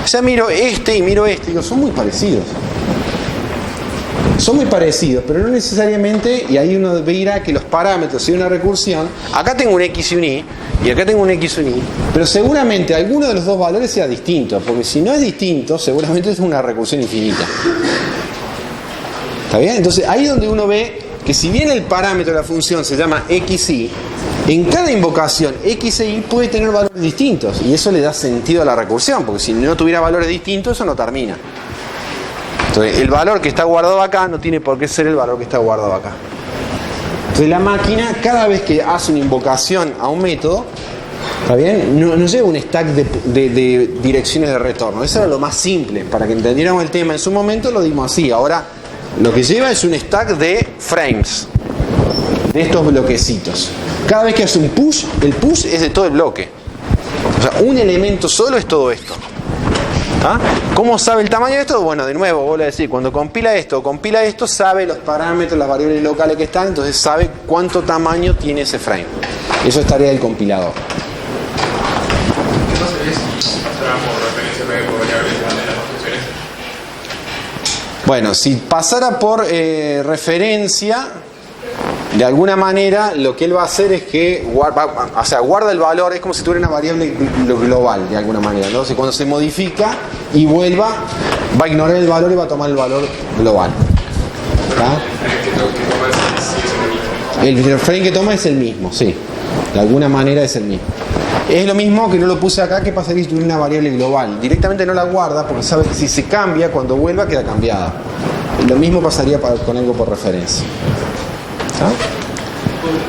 ya miro y miro y digo, son muy parecidos. Son muy parecidos, pero no necesariamente, y ahí uno verá que los parámetros, si hay una recursión, acá tengo un x y un y acá tengo un x y un y, pero seguramente alguno de los dos valores sea distinto, porque si no es distinto, seguramente es una recursión infinita. ¿Está bien? Entonces ahí es donde uno ve que si bien el parámetro de la función se llama xy, en cada invocación x e y puede tener valores distintos, y eso le da sentido a la recursión, porque si no tuviera valores distintos, eso no termina. Entonces, el valor que está guardado acá no tiene por qué ser el valor que está guardado acá. Entonces, la máquina, cada vez que hace una invocación a un método, ¿está bien? No lleva un stack de direcciones de retorno. Eso era lo más simple. Para que entendiéramos el tema en su momento, lo dimos así. Ahora, lo que lleva es un stack de frames, de estos bloquecitos. Cada vez que hace un push, el push es de todo el bloque. O sea, un elemento solo es todo esto. ¿Ah? ¿Cómo sabe el tamaño de esto? Bueno, de nuevo, vuelvo a decir, cuando compila esto, sabe los parámetros, las variables locales que están, entonces sabe cuánto tamaño tiene ese frame. Eso es tarea del compilador. Entonces, pasará por referencia de variables de las funciones. Bueno, si pasara por referencia, de alguna manera lo que él va a hacer es que guarda el valor, es como si tuviera una variable global de alguna manera, ¿no? Entonces cuando se modifica y vuelva, va a ignorar el valor y va a tomar el valor global. ¿Está? El frame que toma es el mismo, sí. De alguna manera es el mismo. Es lo mismo que no lo puse acá, que pasaría si tuviera una variable global. Directamente no la guarda porque sabe que si se cambia, cuando vuelva queda cambiada. Lo mismo pasaría con algo por referencia. ¿Sabes?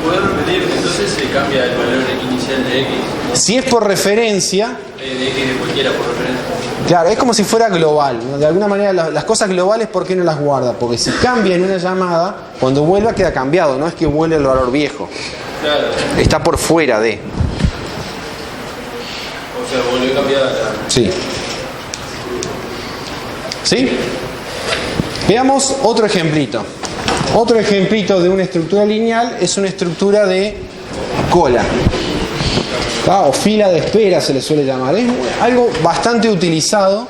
¿Puedo repetir? Entonces se cambia el valor inicial de X. Si es por referencia, De X de cualquiera por referencia. claro, es como si fuera global, ¿no? De alguna manera las cosas globales, ¿por qué no las guarda? Porque si cambia en una llamada, cuando vuelva queda cambiado, no es que vuelve el valor viejo. Claro. Está por fuera de. O sea, volvió cambiada. Sí. ¿Sí? Veamos otro ejemplito. Otro ejemplito de una estructura lineal es una estructura de cola. O fila de espera se le suele llamar. Es algo bastante utilizado.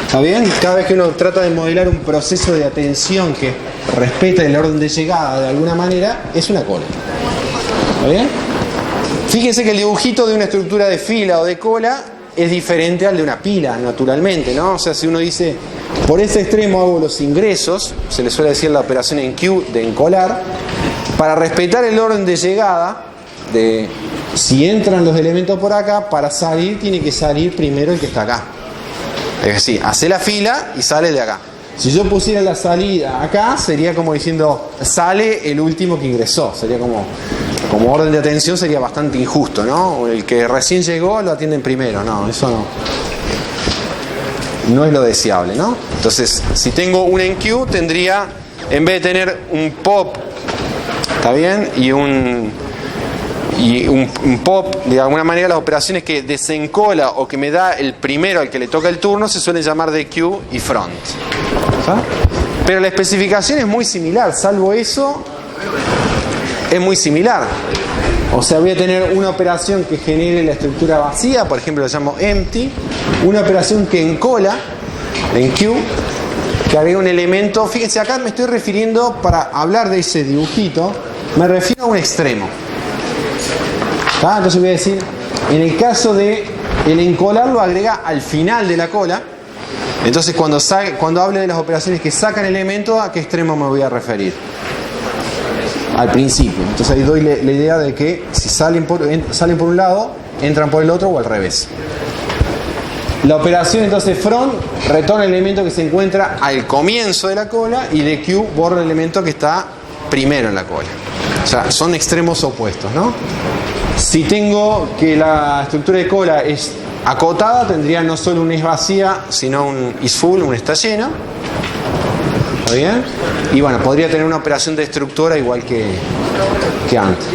¿Está bien? Cada vez que uno trata de modelar un proceso de atención que respeta el orden de llegada de alguna manera, es una cola. ¿Está bien? Fíjense que el dibujito de una estructura de fila o de cola es diferente al de una pila, naturalmente, ¿no? O sea, si uno dice, por este extremo hago los ingresos, se le suele decir la operación en Q de encolar, para respetar el orden de llegada, de si entran los elementos por acá, para salir tiene que salir primero el que está acá. Es decir, hace la fila y sale de acá. Si yo pusiera la salida acá, sería como diciendo, sale el último que ingresó. Sería como orden de atención, sería bastante injusto, ¿no? El que recién llegó lo atienden primero. No, eso no es lo deseable, ¿no? Entonces, si tengo un enqueue, tendría, en vez de tener un pop, ¿está bien? Y un pop, de alguna manera las operaciones que desencola o que me da el primero al que le toca el turno se suelen llamar de queue y front. ¿Sabes? Pero la especificación es muy similar, salvo eso, es muy similar. O sea, voy a tener una operación que genere la estructura vacía, por ejemplo lo llamo empty, una operación que encola, en queue, que agrega un elemento. Fíjense, acá me estoy refiriendo, para hablar de ese dibujito, me refiero a un extremo. Entonces voy a decir, en el caso de el encolar lo agrega al final de la cola. Entonces cuando hable de las operaciones que sacan elemento, ¿a qué extremo me voy a referir? Al principio. Entonces ahí doy la idea de que si salen por un lado, entran por el otro o al revés. La operación entonces front retorna el elemento que se encuentra al comienzo de la cola, y de Q borra el elemento que está primero en la cola. O sea, son extremos opuestos, ¿no? Si tengo que la estructura de cola es acotada, tendría no solo un is vacía, sino un is full, un está lleno. ¿Está bien? Y bueno, podría tener una operación de estructura igual que antes.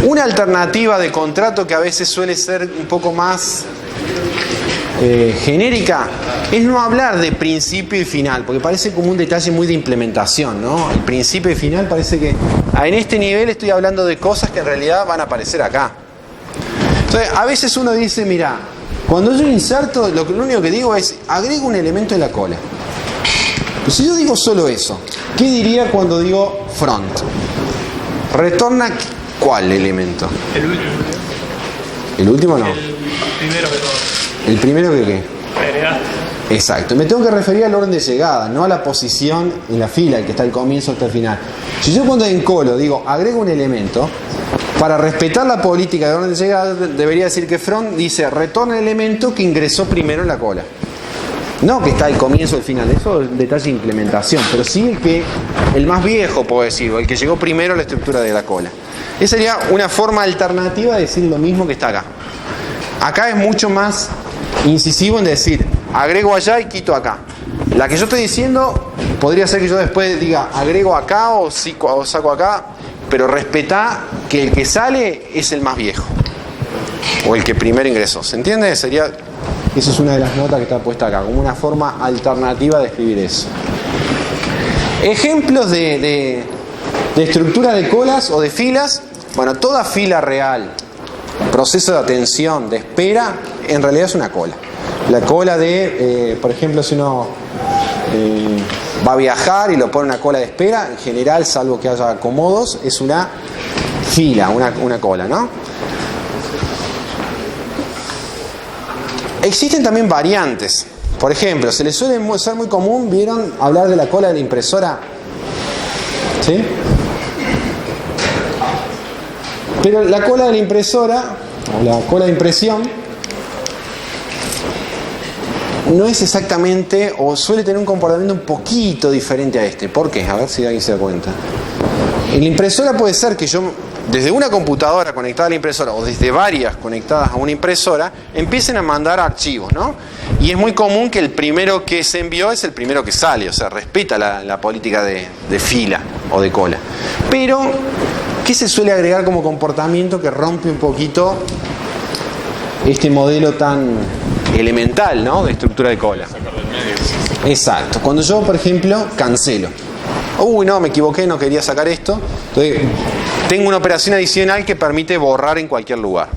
Una alternativa de contrato que a veces suele ser un poco más genérica es no hablar de principio y final, porque parece como un detalle muy de implementación, ¿no? El principio y final parece que en este nivel estoy hablando de cosas que en realidad van a aparecer acá. Entonces, a veces uno dice, mira, cuando yo inserto, lo único que digo es, agrego un elemento en la cola. Y si yo digo solo eso, ¿qué diría cuando digo front? Retorna ¿cuál elemento? El último. ¿El último no? El primero que todo. ¿El primero que qué? Agregaste. Exacto. Me tengo que referir al orden de llegada, no a la posición en la fila, el que está al comienzo hasta el final. Si yo cuando encolo digo, agrego un elemento, para respetar la política de orden de llegada, debería decir que front dice, retorna el elemento que ingresó primero en la cola. No que está al comienzo o al final, eso es detalle de implementación, pero sí el más viejo, puedo decir, o el que llegó primero a la estructura de la cola. Esa sería una forma alternativa de decir lo mismo que está acá. Acá es mucho más incisivo en decir, agrego allá y quito acá. La que yo estoy diciendo, podría ser que yo después diga, agrego acá o saco acá, pero respetá que el que sale es el más viejo, o el que primero ingresó. ¿Se entiende? Esa es una de las notas que está puesta acá, como una forma alternativa de escribir eso. Ejemplos de estructura de colas o de filas. Bueno, toda fila real, proceso de atención, de espera, en realidad es una cola. La cola de, por ejemplo, si uno va a viajar y lo pone una cola de espera, en general, salvo que haya acomodos, es una fila, una cola, ¿no? Existen también variantes. Por ejemplo, se les suele ser muy común, ¿vieron? Hablar de la cola de la impresora. ¿Sí? Pero la cola de la impresora, o la cola de impresión, no es exactamente, o suele tener un comportamiento un poquito diferente a este. ¿Por qué? A ver si alguien se da cuenta. En la impresora puede ser que yo, desde una computadora conectada a la impresora, o desde varias conectadas a una impresora, empiecen a mandar archivos, ¿no? Y es muy común que el primero que se envió es el primero que sale, o sea, respeta la política de fila o de cola. Pero, ¿qué se suele agregar como comportamiento que rompe un poquito este modelo tan elemental, ¿no?, de estructura de cola? Exacto. Cuando yo, por ejemplo, cancelo. Uy, no, me equivoqué, no quería sacar esto. Entonces, tengo una operación adicional que permite borrar en cualquier lugar,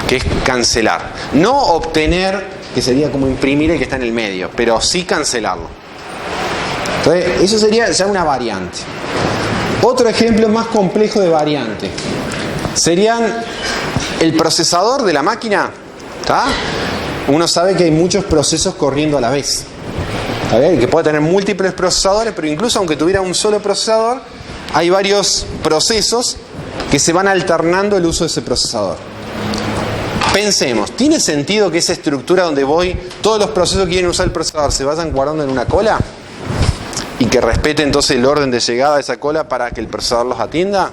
que es cancelar. No obtener, que sería como imprimir el que está en el medio, pero sí cancelarlo. Entonces, eso sería ya una variante. Otro ejemplo más complejo de variante serían el procesador de la máquina. ¿Está? Uno sabe que hay muchos procesos corriendo a la vez. ¿Está bien? Que puede tener múltiples procesadores, pero incluso aunque tuviera un solo procesador, hay varios procesos que se van alternando el uso de ese procesador. Pensemos, ¿tiene sentido que esa estructura donde todos los procesos que quieren usar el procesador se vayan guardando en una cola? Y que respete entonces el orden de llegada de esa cola para que el procesador los atienda.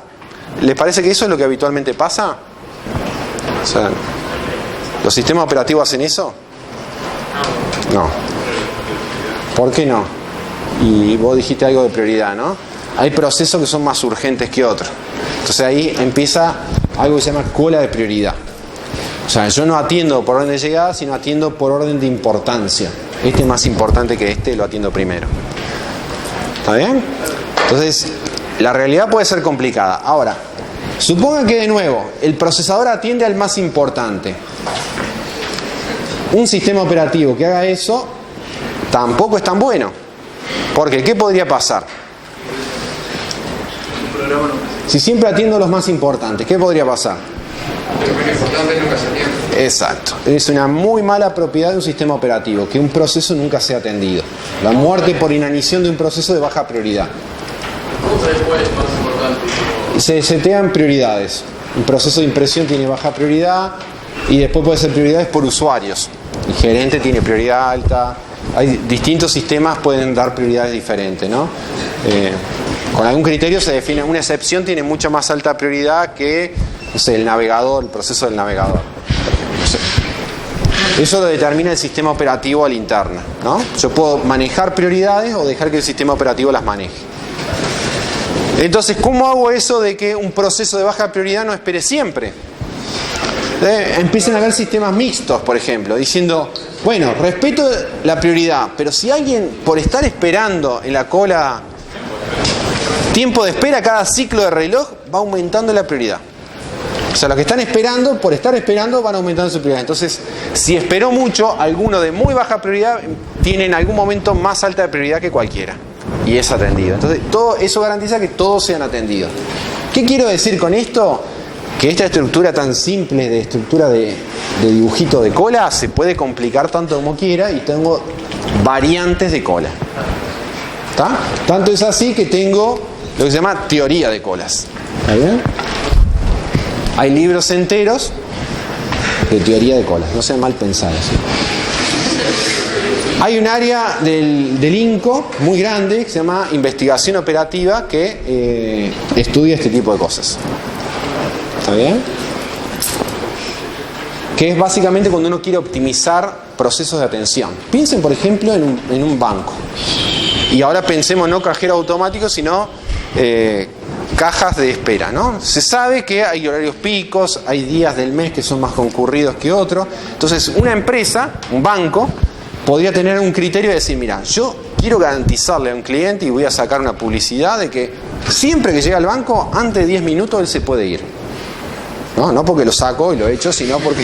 ¿Les parece que eso es lo que habitualmente pasa? O sea, ¿los sistemas operativos hacen eso? No. ¿Por qué no? Y vos dijiste algo de prioridad, ¿no? Hay procesos que son más urgentes que otros. Entonces ahí empieza algo que se llama cola de prioridad. O sea, yo no atiendo por orden de llegada, sino atiendo por orden de importancia. Este es más importante que este, lo atiendo primero. ¿Está bien? Entonces, la realidad puede ser complicada. Ahora, supongan que de nuevo, el procesador atiende al más importante. Un sistema operativo que haga eso tampoco es tan bueno. Porque, ¿qué podría pasar? Si siempre atiendo a los más importantes, ¿qué podría pasar? Exacto. Es una muy mala propiedad de un sistema operativo, que un proceso nunca sea atendido. La muerte por inanición de un proceso de baja prioridad. ¿Cómo sabes cuál es más importante? Se setean prioridades. Un proceso de impresión tiene baja prioridad y después puede ser prioridades por usuarios. El gerente tiene prioridad alta. Hay distintos sistemas, pueden dar prioridades diferentes, ¿no? Con algún criterio se define. Una excepción tiene mucho más alta prioridad que, no sé, el navegador, el proceso del navegador. Eso lo determina el sistema operativo a la interna, ¿no? Yo puedo manejar prioridades o dejar que el sistema operativo las maneje. Entonces, ¿cómo hago eso de que un proceso de baja prioridad no espere siempre? Empiezan a haber sistemas mixtos, por ejemplo, diciendo, bueno, respeto la prioridad, pero si alguien, por estar esperando en la cola, tiempo de espera, cada ciclo de reloj va aumentando la prioridad. O sea, los que están esperando, por estar esperando, van aumentando su prioridad. Entonces, si esperó mucho, alguno de muy baja prioridad tiene en algún momento más alta de prioridad que cualquiera. Y es atendido. Entonces, todo eso garantiza que todos sean atendidos. ¿Qué quiero decir con esto? Que esta estructura tan simple de estructura de dibujito de cola se puede complicar tanto como quiera y tengo variantes de cola. ¿Está? Tanto es así que tengo lo que se llama teoría de colas. ¿Está bien? Hay libros enteros de teoría de colas, no sean mal pensados. Hay un área del INCO muy grande que se llama investigación operativa que estudia este tipo de cosas. ¿Está bien? Que es básicamente cuando uno quiere optimizar procesos de atención. Piensen, por ejemplo, en un banco. Y ahora pensemos no cajero automático, sino cajas de espera, ¿no? Se sabe que hay horarios picos, hay días del mes que son más concurridos que otros. Entonces, una empresa, un banco, podría tener un criterio de decir, mira, yo quiero garantizarle a un cliente y voy a sacar una publicidad de que siempre que llega al banco, antes de 10 minutos él se puede ir. No porque lo saco y lo he hecho, sino porque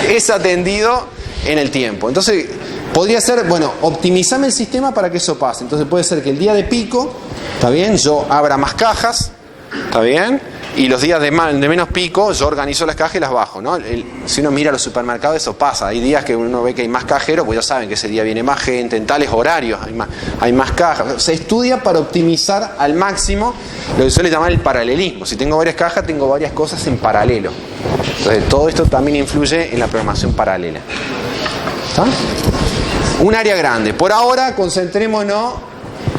es atendido en el tiempo. Entonces, podría ser, bueno, optimizame el sistema para que eso pase. Entonces puede ser que el día de pico, ¿está bien? Yo abra más cajas, ¿está bien? y los días de menos pico yo organizo las cajas y las bajo, ¿no? Si uno mira los supermercados, eso pasa. Hay días que uno ve que hay más cajeros, pues ya saben que ese día viene más gente, en tales horarios hay más cajas. Se estudia para optimizar al máximo lo que suele llamar el paralelismo. Si tengo varias cajas, tengo varias cosas en paralelo. Entonces todo esto también influye en la programación paralela. ¿Está? Un área grande. Por ahora concentrémonos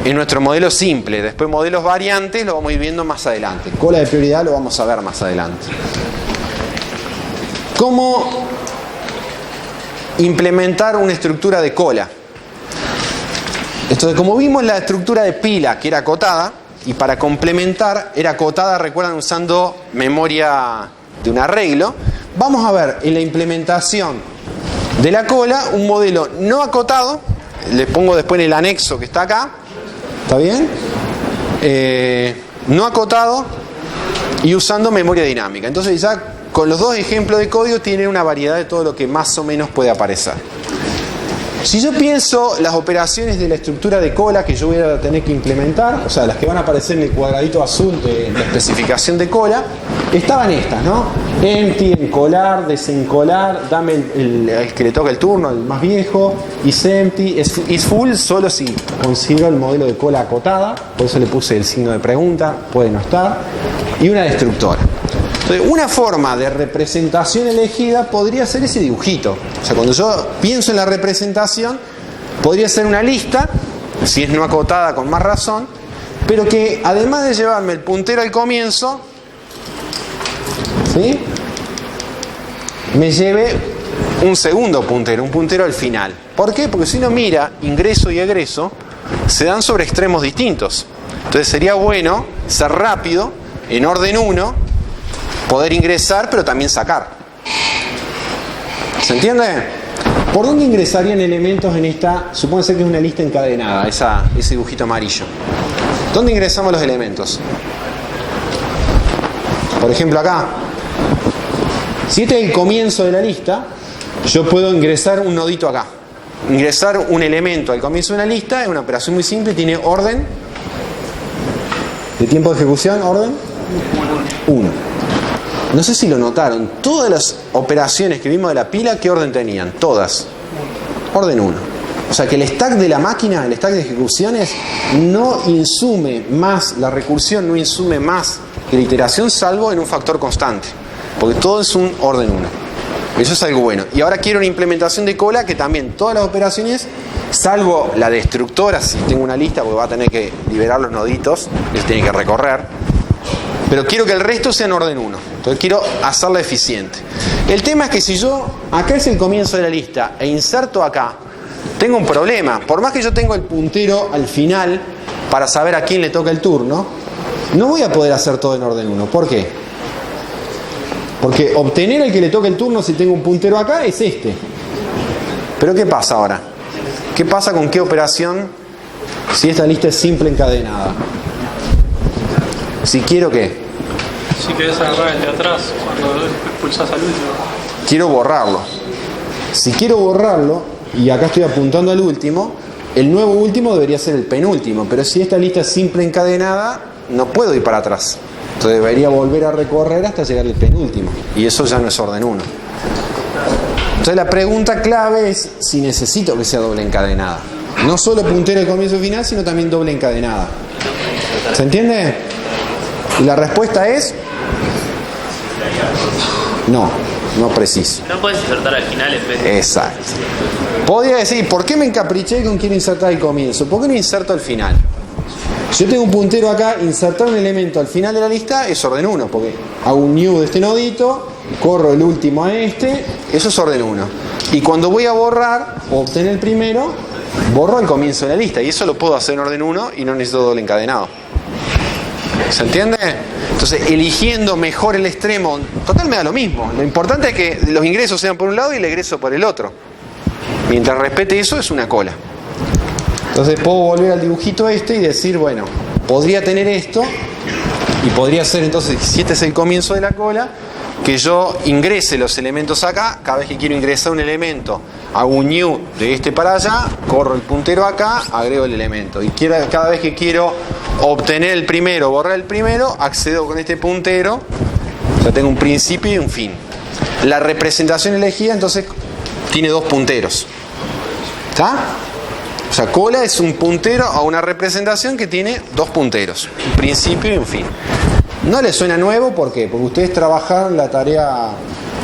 en nuestro modelo simple. Después modelos variantes lo vamos a ir viendo más adelante. Cola de prioridad lo vamos a ver más adelante. ¿Cómo implementar una estructura de cola? Entonces, como vimos la estructura de pila que era acotada, y para complementar era acotada, recuerdan, usando memoria de un arreglo, vamos a ver en la implementación de la cola un modelo no acotado. Les pongo después en el anexo que está acá. ¿Está bien? No acotado y usando memoria dinámica. Entonces ya con los dos ejemplos de código tienen una variedad de todo lo que más o menos puede aparecer. Si yo pienso las operaciones de la estructura de cola que yo voy a tener que implementar, o sea, las que van a aparecer en el cuadradito azul de la especificación de cola, estaban estas, ¿no? Empty, encolar, desencolar, dame el que le toca el turno, el más viejo, is empty, is full, solo si consigo el modelo de cola acotada, por eso le puse el signo de pregunta, puede no estar, y una destructora. Entonces, una forma de representación elegida podría ser ese dibujito. O sea, cuando yo pienso en la representación, podría ser una lista, si es no acotada con más razón, pero que además de llevarme el puntero al comienzo, ¿sí?, me lleve un segundo puntero, un puntero al final. ¿Por qué? Porque si uno mira ingreso y egreso, se dan sobre extremos distintos. Entonces sería bueno ser rápido, en orden 1, poder ingresar, pero también sacar. ¿Se entiende? ¿Por dónde ingresarían elementos en esta? Supónganse que es una lista encadenada, ese dibujito amarillo. ¿Dónde ingresamos los elementos? Por ejemplo, acá. Si este es el comienzo de la lista, yo puedo ingresar un nodito acá. Ingresar un elemento al comienzo de una lista es una operación muy simple, tiene orden de tiempo de ejecución, orden 1. No sé si lo notaron, todas las operaciones que vimos de la pila, ¿qué orden tenían? Todas. Orden 1. O sea que el stack de la máquina, el stack de ejecuciones, no insume más, la recursión no insume más que la iteración, salvo en un factor constante. Porque todo es un orden 1. Eso es algo bueno. Y ahora quiero una implementación de cola que también todas las operaciones, salvo la destructora, si tengo una lista, porque va a tener que liberar los noditos, les tiene que recorrer. Pero quiero que el resto sea en orden 1. Entonces quiero hacerla eficiente. El tema es que si yo, acá es el comienzo de la lista, e inserto acá, tengo un problema. Por más que yo tengo el puntero al final, para saber a quién le toca el turno, no voy a poder hacer todo en orden 1. ¿Por qué? Porque obtener el que le toca el turno si tengo un puntero acá es este. Pero ¿qué pasa ahora? ¿Qué pasa con qué operación si esta lista es simple encadenada? Si quiero ¿qué? Si querés agarrar el de atrás, cuando expulsás al último. Quiero borrarlo. Si quiero borrarlo, y acá estoy apuntando al último, el nuevo último debería ser el penúltimo. Pero si esta lista es simple encadenada, no puedo ir para atrás. Entonces debería volver a recorrer hasta llegar al penúltimo. Y eso ya no es orden 1. Entonces la pregunta clave es si necesito que sea doble encadenada. No solo puntero al comienzo y final, sino también doble encadenada. ¿Se entiende? Y la respuesta es no preciso. No puedes insertar al final en vez de... Exacto. Podría decir, ¿por qué me encapriché con quiero insertar al comienzo? ¿Por qué no inserto al final? Si yo tengo un puntero acá, insertar un elemento al final de la lista es orden 1, porque hago un new de este nodito, corro el último a este, eso es orden 1. Y cuando voy a borrar o obtener el primero, borro al comienzo de la lista, y eso lo puedo hacer en orden 1 y no necesito doble encadenado. ¿Se entiende? Entonces, eligiendo mejor el extremo, total me da lo mismo. Lo importante es que los ingresos sean por un lado y el egreso por el otro. Mientras respete eso, es una cola. Entonces puedo volver al dibujito este y decir, bueno, podría tener esto, y podría ser entonces, si este es el comienzo de la cola, que yo ingrese los elementos acá. Cada vez que quiero ingresar un elemento, hago un new de este para allá, corro el puntero acá, agrego el elemento. Y cada vez que quiero obtener el primero, borrar el primero, accedo con este puntero, o sea, tengo un principio y un fin. La representación elegida entonces tiene dos punteros. ¿Está? O sea, cola es un puntero a una representación que tiene dos punteros, un principio y un fin. ¿No les suena nuevo? ¿Por qué? Porque ustedes trabajaron la tarea,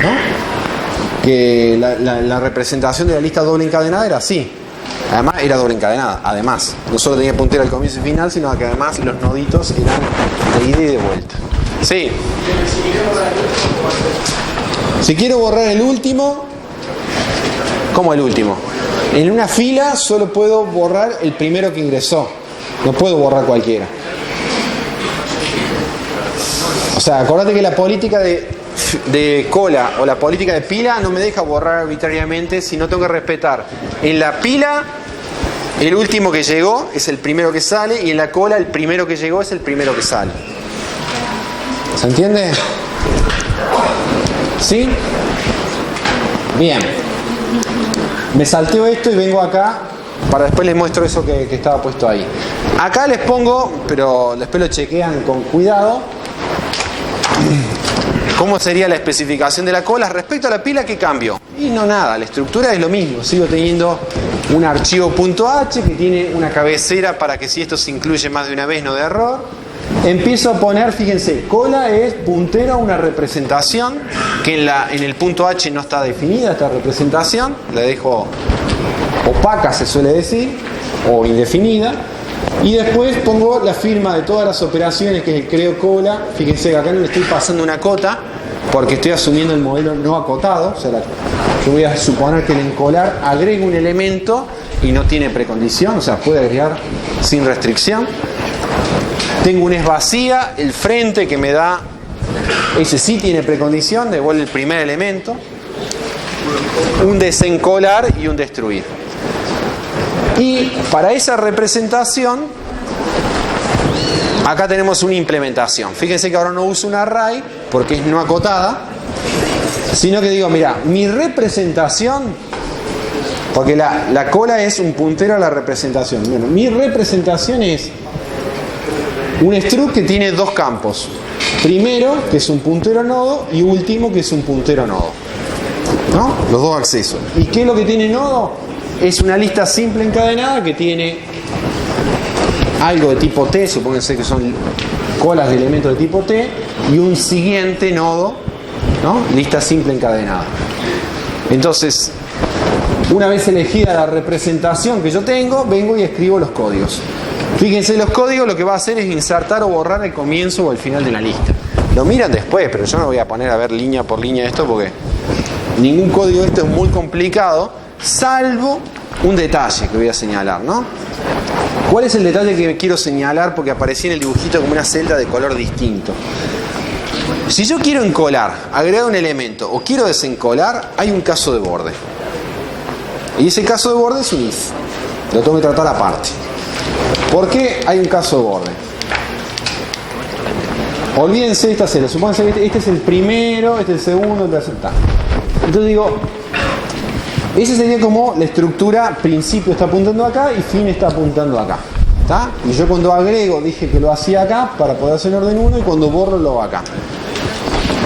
¿no? Que la representación de la lista doble encadenada era así. Además era doble encadenada. Además, no solo tenía puntero al comienzo y final, sino que además los noditos eran de ida y de vuelta. Sí. Si quiero borrar el último, ¿cómo el último? En una fila solo puedo borrar el primero que ingresó. No puedo borrar cualquiera. O sea, acordate que la política de cola o la política de pila no me deja borrar arbitrariamente, sino tengo que respetar. En la pila, el último que llegó es el primero que sale, y en la cola, el primero que llegó es el primero que sale. ¿Se entiende? ¿Sí? Bien. Me salteo esto y vengo acá para después les muestro eso que estaba puesto ahí. Acá les pongo, pero después lo chequean con cuidado, ¿cómo sería la especificación de la cola? Respecto a la pila, ¿qué cambio? Y no nada, la estructura es lo mismo. Sigo teniendo un archivo .h que tiene una cabecera para que si esto se incluye más de una vez no dé error. Empiezo a poner, fíjense, cola es puntero a una representación que en el .h no está definida esta representación, la dejo opaca, se suele decir, o indefinida. Y después pongo la firma de todas las operaciones, que es el creo cola. Fíjense que acá no le estoy pasando una cota porque estoy asumiendo el modelo no acotado. O sea, yo voy a suponer que el encolar agrega un elemento y no tiene precondición, o sea, puede agregar sin restricción. Tengo una es vacía, el frente que me da, ese sí tiene precondición, devuelve el primer elemento. Un desencolar y un destruir. Y para esa representación, acá tenemos una implementación. Fíjense que ahora no uso un array porque es no acotada, sino que digo, mira, mi representación, porque la cola es un puntero a la representación. Bueno, mi representación es un struct que tiene dos campos. Primero, que es un puntero nodo, y último, que es un puntero nodo. ¿No? Los dos accesos. ¿Y qué es lo que tiene nodo? Es una lista simple encadenada que tiene algo de tipo T, supónganse que son colas de elementos de tipo T, y un siguiente nodo, ¿no? Lista simple encadenada. Entonces, una vez elegida la representación que yo tengo, vengo y escribo los códigos. Fíjense, los códigos lo que va a hacer es insertar o borrar el comienzo o el final de la lista. Lo miran después, pero yo no voy a poner a ver línea por línea esto porque ningún código de esto es muy complicado. Salvo un detalle que voy a señalar, ¿no? ¿Cuál es el detalle que quiero señalar? Porque aparecía en el dibujito como una celda de color distinto. Si yo quiero encolar, agregar un elemento, o quiero desencolar, hay un caso de borde. Y ese caso de borde es un if. Lo tengo que tratar aparte. ¿Por qué hay un caso de borde? Olvídense de esta celda. Supónganse que este es el primero, este es el segundo, el tercero. Entonces digo, esa sería como la estructura, principio está apuntando acá y fin está apuntando acá. ¿Está? Y yo cuando agrego dije que lo hacía acá para poder hacer en orden 1 y cuando borro lo hago acá.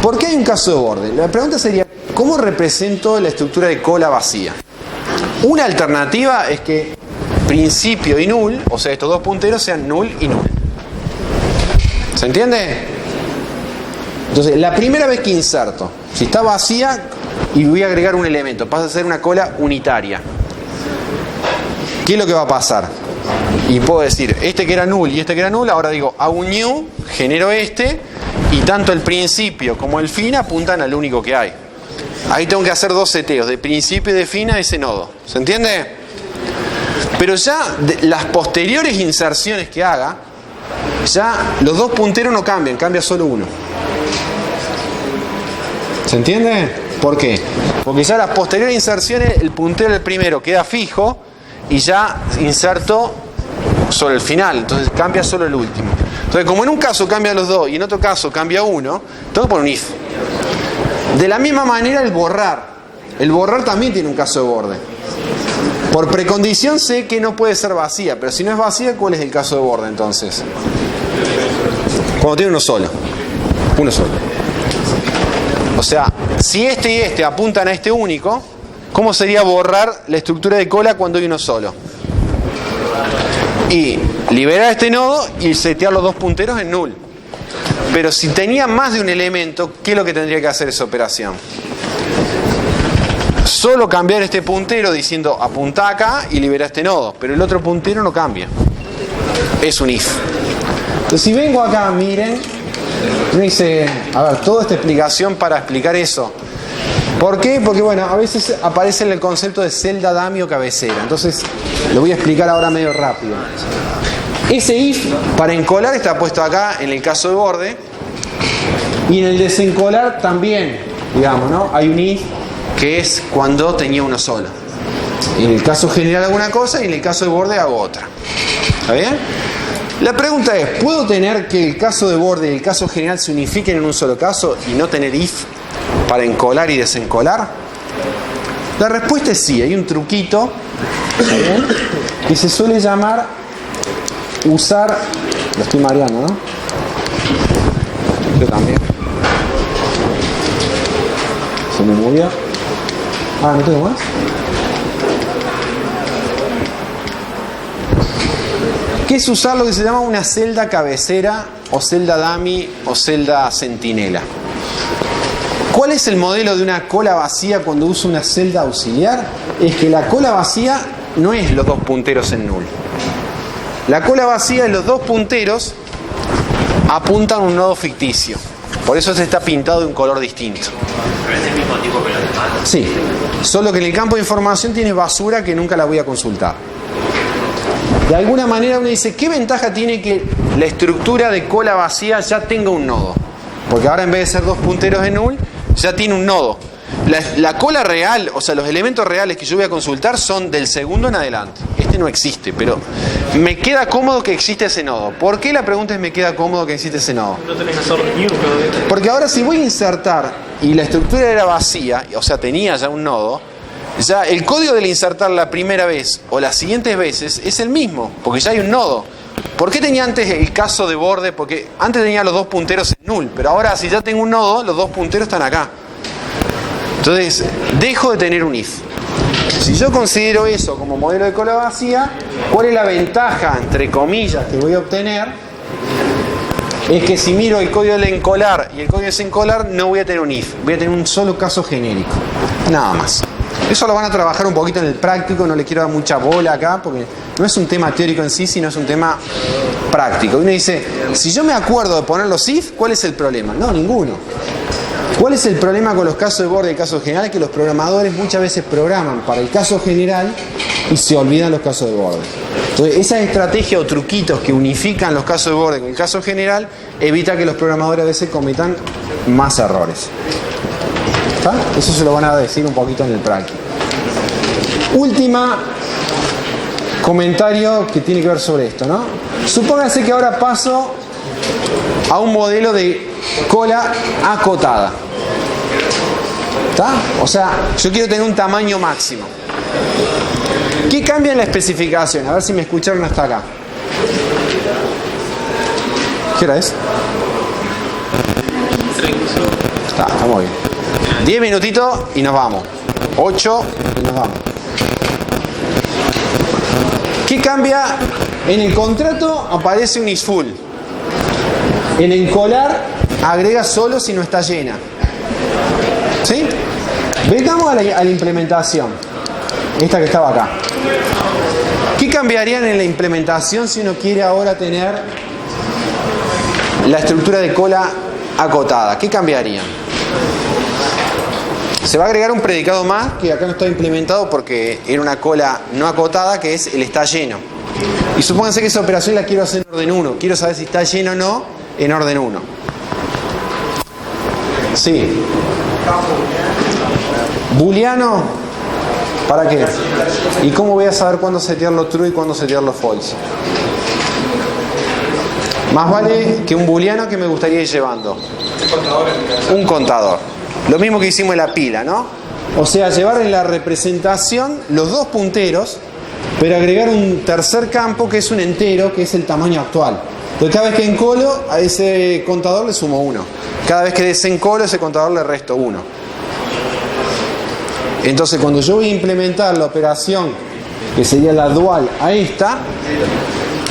¿Por qué hay un caso de borde? La pregunta sería, ¿cómo represento la estructura de cola vacía? Una alternativa es que principio y null, o sea, estos dos punteros sean null y null. ¿Se entiende? Entonces, la primera vez que inserto, si está vacía y voy a agregar un elemento, pasa a ser una cola unitaria. ¿Qué es lo que va a pasar? Y puedo decir, este que era null y este que era null, ahora digo, hago un new, genero este, y tanto el principio como el fin apuntan al único que hay. Ahí tengo que hacer dos seteos, de principio y de fin a ese nodo. ¿Se entiende? Pero ya las posteriores inserciones que haga, ya los dos punteros no cambian, cambia solo uno. ¿Se entiende? ¿Por qué? Porque ya las posteriores inserciones, el puntero del primero queda fijo y ya inserto solo el final, entonces cambia solo el último. Entonces, como en un caso cambia los dos y en otro caso cambia uno, tengo que poner un if. De la misma manera el borrar también tiene un caso de borde. Por precondición sé que no puede ser vacía, pero si no es vacía, ¿cuál es el caso de borde entonces? Cuando tiene uno solo. Uno solo. O sea, si este y este apuntan a este único, ¿cómo sería borrar la estructura de cola cuando hay uno solo? Y liberar este nodo y setear los dos punteros en null. Pero si tenía más de un elemento, ¿qué es lo que tendría que hacer esa operación? Solo cambiar este puntero diciendo apunta acá y libera este nodo, pero el otro puntero no cambia. Es un if. Entonces si vengo acá, miren, me dice, a ver, toda esta explicación para explicar eso. ¿Por qué? Porque bueno, a veces aparece en el concepto de celda dummy o cabecera. Entonces lo voy a explicar ahora medio rápido. Ese if para encolar está puesto acá en el caso de borde, y en el desencolar también, digamos, ¿no? Hay un if que es cuando tenía uno solo. En el caso general hago una cosa y en el caso de borde hago otra. ¿Está bien? La pregunta es, ¿puedo tener que el caso de borde y el caso general se unifiquen en un solo caso y no tener if para encolar y desencolar? La respuesta es sí. Hay un truquito, ¿está bien?, que se suele llamar usar... Lo estoy mareando, ¿no? Yo también. Se me movió. Ah, ¿no tengo más? ¿Qué es usar lo que se llama una celda cabecera o celda dummy o celda centinela? ¿Cuál es el modelo de una cola vacía cuando uso una celda auxiliar? Es que la cola vacía no es los dos punteros en null. La cola vacía es los dos punteros apuntan a un nodo ficticio. Por eso este está pintado de un color distinto. ¿Pero es el mismo tipo que los demás? Sí, solo que en el campo de información tiene basura que nunca la voy a consultar. De alguna manera uno dice, ¿qué ventaja tiene que la estructura de cola vacía ya tenga un nodo? Porque ahora en vez de ser dos punteros en null, ya tiene un nodo. La cola real, o sea, los elementos reales que yo voy a consultar son del segundo en adelante. Este no existe, pero me queda cómodo que existe ese nodo. ¿Por qué la pregunta es me queda cómodo que existe ese nodo? No tenés que hacer new, pero... Porque ahora si voy a insertar y la estructura era vacía, o sea, tenía ya un nodo, ya el código del insertar la primera vez o las siguientes veces es el mismo, porque ya hay un nodo. ¿Por qué tenía antes el caso de borde? Porque antes tenía los dos punteros en null, pero ahora si ya tengo un nodo, los dos punteros están acá. Entonces, dejo de tener un if. Si yo considero eso como modelo de cola vacía, ¿cuál es la ventaja, entre comillas, que voy a obtener? Es que si miro el código del encolar y el código de desencolar, no voy a tener un if. Voy a tener un solo caso genérico. Nada más. Eso lo van a trabajar un poquito en el práctico, no le quiero dar mucha bola acá, porque no es un tema teórico en sí, sino es un tema práctico. Uno dice, si yo me acuerdo de poner los if, ¿cuál es el problema? No, ninguno. ¿Cuál es el problema con los casos de borde y casos generales? Que los programadores muchas veces programan para el caso general y se olvidan los casos de borde. Entonces, esa estrategia o truquitos que unifican los casos de borde con el caso general evita que los programadores a veces cometan más errores. ¿Está? Eso se lo van a decir un poquito en el práctico. Última comentario que tiene que ver sobre esto, ¿no? Supónganse que ahora paso a un modelo de cola acotada. ¿Está? O sea, yo quiero tener un tamaño máximo. ¿Qué cambia en la especificación? A ver si me escucharon hasta acá. ¿Qué hora es? Está muy bien. 10 minutitos y nos vamos. 8 y nos vamos. ¿Qué cambia? En el contrato aparece un is full. En encolar agrega solo si no está llena. ¿Sí? Vengamos a la implementación. Esta que estaba acá. ¿Qué cambiarían en la implementación si uno quiere ahora tener la estructura de cola acotada? ¿Qué cambiarían? Se va a agregar un predicado más que acá no está implementado porque era una cola no acotada, que es el está lleno. Y supónganse que esa operación la quiero hacer en orden 1. Quiero saber si está lleno o no en orden 1. Sí. Booleano, ¿para qué? ¿Y cómo voy a saber cuándo setearlo true y cuándo setearlo false? Más vale que un booleano que me gustaría ir llevando. Un contador. Lo mismo que hicimos en la pila, ¿no? O sea, llevar en la representación los dos punteros, pero agregar un tercer campo que es un entero, que es el tamaño actual. Entonces cada vez que encolo, a ese contador le sumo 1. Cada vez que desencolo, a ese contador le resto 1. Entonces cuando yo voy a implementar la operación, que sería la dual a esta,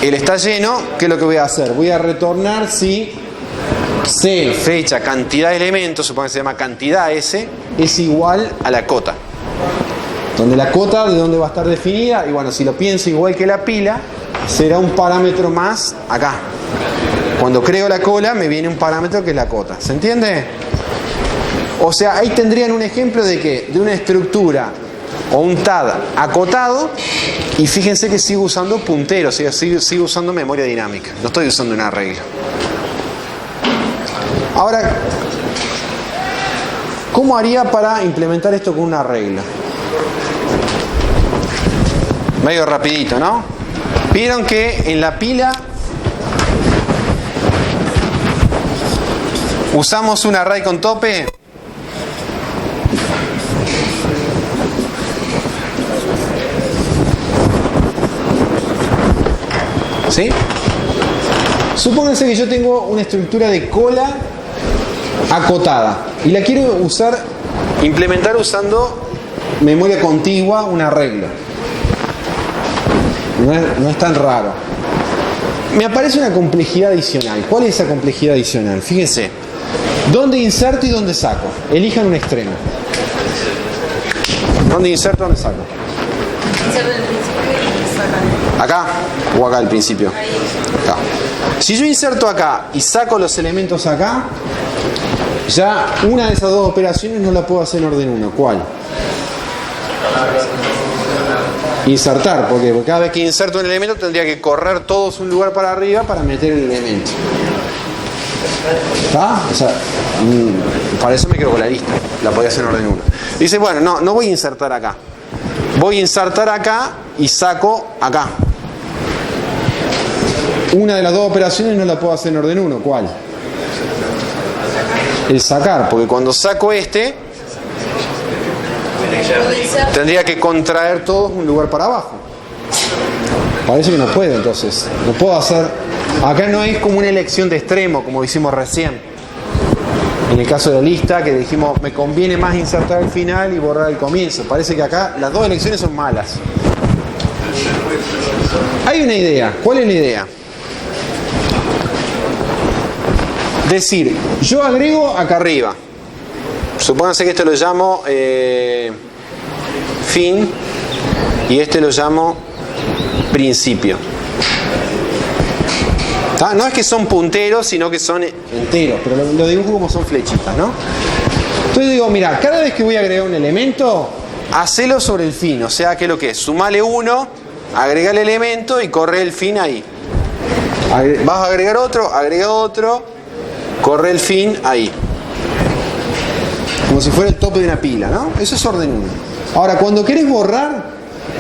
él está lleno, ¿qué es lo que voy a hacer? Voy a retornar si C, fecha, cantidad de elementos, supongo que se llama cantidad S, es igual a la cota. Donde la cota, ¿de dónde va a estar definida? Y bueno, si lo pienso igual que la pila, será un parámetro más acá. Cuando creo la cola, me viene un parámetro que es la cota. ¿Se entiende? O sea, ahí tendrían un ejemplo de que de una estructura o un TAD acotado, y fíjense que sigo usando punteros, o sea, sigo usando memoria dinámica. No estoy usando un arreglo. Ahora, ¿cómo haría para implementar esto con un arreglo? Medio rapidito, ¿no? Vieron que en la pila usamos un array con tope. ¿Sí? Supónganse que yo tengo una estructura de cola acotada y la quiero implementar usando memoria contigua, un arreglo. No es tan raro. Me aparece una complejidad adicional. ¿Cuál es esa complejidad adicional? Fíjense. ¿Dónde inserto y dónde saco? Elijan un extremo. ¿Dónde inserto y dónde saco? Inserto en el principio y sacan. ¿Acá o acá al principio? Acá. Si yo inserto acá y saco los elementos acá, ya una de esas dos operaciones no la puedo hacer en orden 1. ¿Cuál? Insertar, porque cada vez que inserto un elemento tendría que correr todos un lugar para arriba para meter el elemento. ¿Está? O sea, para eso me quedo con la lista. La podía hacer en orden 1. Dice, bueno, no voy a insertar acá. Voy a insertar acá y saco acá. Una de las dos operaciones no la puedo hacer en orden 1. ¿Cuál? El sacar, porque cuando saco este, tendría que contraer todos un lugar para abajo. Parece que no puedo, entonces. No puedo hacer... Acá no es como una elección de extremo, como hicimos recién. En el caso de la lista, que dijimos, me conviene más insertar el final y borrar el comienzo. Parece que acá las dos elecciones son malas. Hay una idea. ¿Cuál es la idea? Decir, yo agrego acá arriba. Supónganse que este lo llamo fin y este lo llamo principio. ¿Tá? No es que son punteros, sino que son enteros, pero lo dibujo como son flechitas, ¿no? Entonces digo, mira, cada vez que voy a agregar un elemento, hacelo sobre el fin, o sea, que lo que es, sumale 1, agrega el elemento y corre el fin ahí. Vas a agregar otro, agrega otro, corre el fin ahí. Como si fuera el tope de una pila, ¿no? Eso es orden 1. Ahora, cuando querés borrar,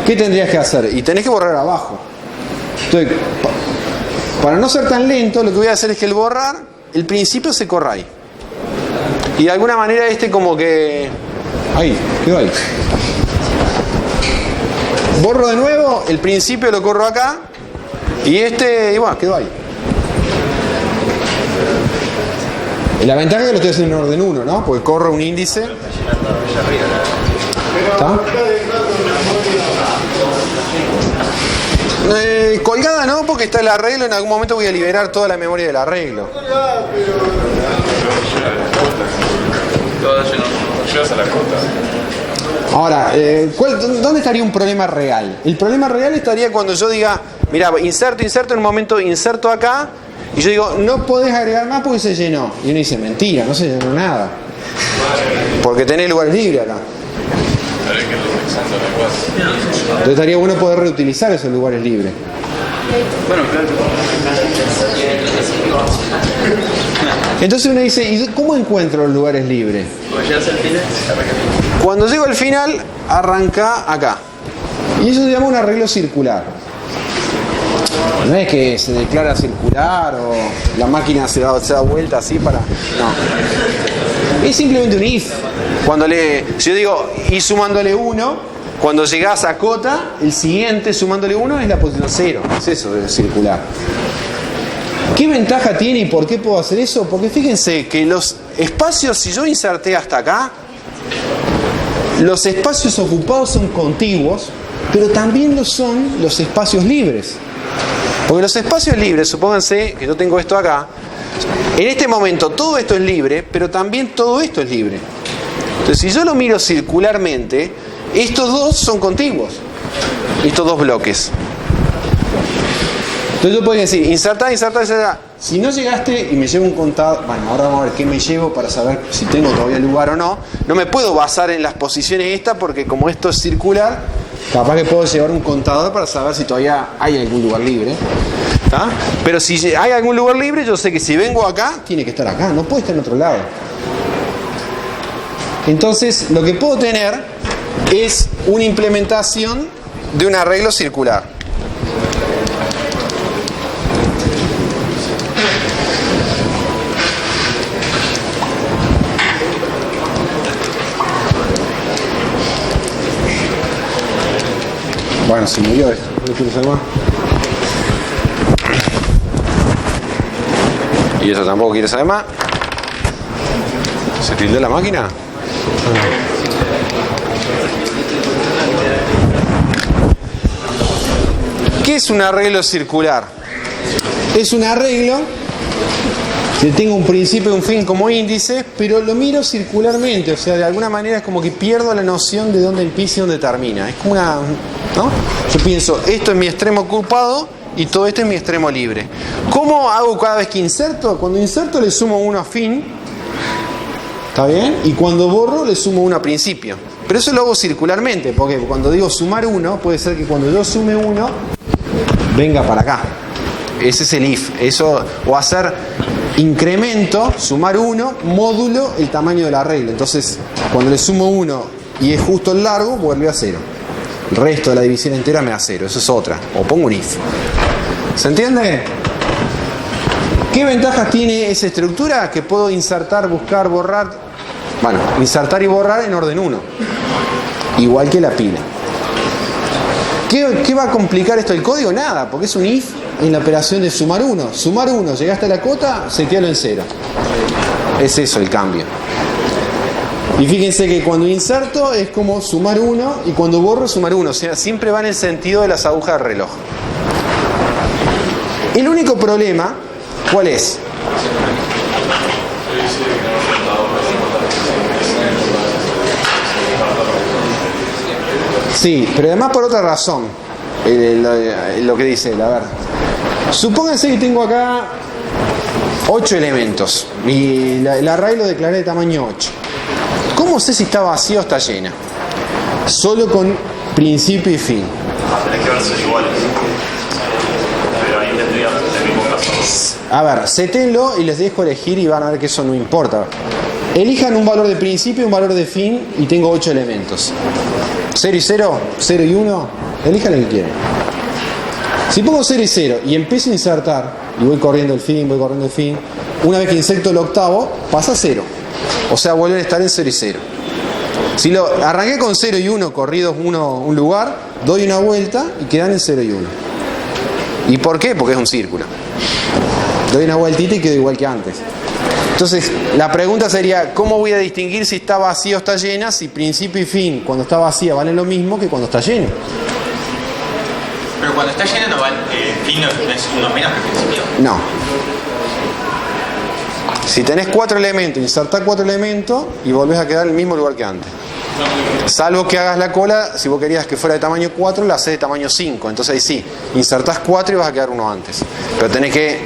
¿qué tendrías que hacer? Y tenés que borrar abajo. Entonces, para no ser tan lento, lo que voy a hacer es que el borrar, el principio se corra ahí. Y de alguna manera como que... Ahí, quedó ahí. Borro de nuevo, el principio lo corro acá. Y bueno, quedó ahí. La ventaja es que lo estoy haciendo en orden 1, ¿no? Porque corro un índice. ¿Está? Colgada no, porque está el arreglo. En algún momento voy a liberar toda la memoria del arreglo. Ahora, ¿dónde estaría un problema real? El problema real estaría cuando yo diga, mira, inserto, en un momento inserto acá, y yo digo, no podés agregar más porque se llenó. Y uno dice, mentira, no se llenó nada. Porque tenés lugares libres acá. Entonces estaría bueno poder reutilizar esos lugares libres. Bueno, claro. Entonces uno dice, ¿y cómo encuentro los lugares libres? Cuando llego al final, arranca acá. Y eso se llama un arreglo circular. No es que se declara circular o la máquina se da vuelta así para... No. Es simplemente un if. Si yo digo y sumándole 1, cuando llegás a cota, el siguiente sumándole 1 es la posición 0. Es eso de circular. ¿Qué ventaja tiene y por qué puedo hacer eso? Porque fíjense que los espacios, si yo inserté hasta acá, los espacios ocupados son contiguos, pero también lo son los espacios libres. Porque los espacios libres, supónganse que yo tengo esto acá, en este momento todo esto es libre, pero también todo esto es libre. Entonces, si yo lo miro circularmente, estos dos son contiguos, estos dos bloques. Entonces yo puedo decir, insertar. Si no llegaste y me llevo un contador, bueno, ahora vamos a ver qué me llevo para saber si tengo todavía lugar o no. No me puedo basar en las posiciones estas porque como esto es circular, capaz que puedo llevar un contador para saber si todavía hay algún lugar libre. ¿Tá? Pero si hay algún lugar libre, yo sé que si vengo acá, tiene que estar acá, no puede estar en otro lado. Entonces, lo que puedo tener es una implementación de un arreglo circular. Bueno, se murió esto. ¿No quieres saber más? ¿Y eso tampoco quiere saber más? ¿Se tildó la máquina? ¿Qué es un arreglo circular? Es un arreglo que tengo un principio y un fin como índice, pero lo miro circularmente, o sea, de alguna manera es como que pierdo la noción de dónde empieza y dónde termina. Es como una, ¿no? Yo pienso, esto es mi extremo ocupado y todo esto es mi extremo libre. ¿Cómo hago cada vez que inserto? Cuando inserto le sumo 1 a fin, ¿está bien? Y cuando borro le sumo 1 a principio. Pero eso lo hago circularmente, porque cuando digo sumar 1, puede ser que cuando yo sume 1, venga para acá. Ese es el if. Eso, o hacer incremento, sumar 1, módulo, el tamaño del arreglo. Entonces, cuando le sumo 1 y es justo el largo, vuelve a 0. El resto de la división entera me da 0. Eso es otra. O pongo un if. ¿Se entiende? ¿Qué ventajas tiene esa estructura? Que puedo insertar, buscar, borrar. Bueno, insertar y borrar en orden 1. Igual que la pila. ¿Qué va a complicar esto del código? Nada, porque es un if en la operación de sumar 1. Sumar 1, llegaste a la cota, setealo en 0. Es eso el cambio. Y fíjense que cuando inserto es como sumar 1 y cuando borro sumar 1. O sea, siempre va en el sentido de las agujas del reloj. El único problema, ¿cuál es? Sí, pero además por otra razón. Lo que dice él, a ver. Supónganse que tengo acá 8 elementos y el array lo declaré de tamaño 8. ¿Cómo sé si está vacío o está llena? Solo con principio y fin. Tenés que ver si son iguales. Pero ahí tendría el mismo caso. A ver, seténlo y les dejo elegir y van a ver que eso no importa. Elijan un valor de principio y un valor de fin y tengo 8 elementos. 0 y 0, 0 y 1, elijan el que quieran. Si pongo 0 y 0 y empiezo a insertar y voy corriendo el fin, una vez que inserto el octavo, pasa a 0. O sea, vuelven a estar en 0 y 0. Si lo arranqué con 0 y 1, corridos un lugar, doy una vuelta y quedan en 0 y 1. ¿Y por qué? Porque es un círculo. Doy una vueltita y quedo igual que antes. Entonces, la pregunta sería, ¿cómo voy a distinguir si está vacío o está llena? Si principio y fin, cuando está vacía, valen lo mismo que cuando está lleno. Pero cuando está llena no vale, fin no es uno menos que principio. No. Si tenés 4 elementos, insertás 4 elementos y volvés a quedar en el mismo lugar que antes. Salvo que hagas la cola, si vos querías que fuera de tamaño 4, la haces de tamaño 5. Entonces ahí sí, insertás 4 y vas a quedar uno antes. Pero tenés que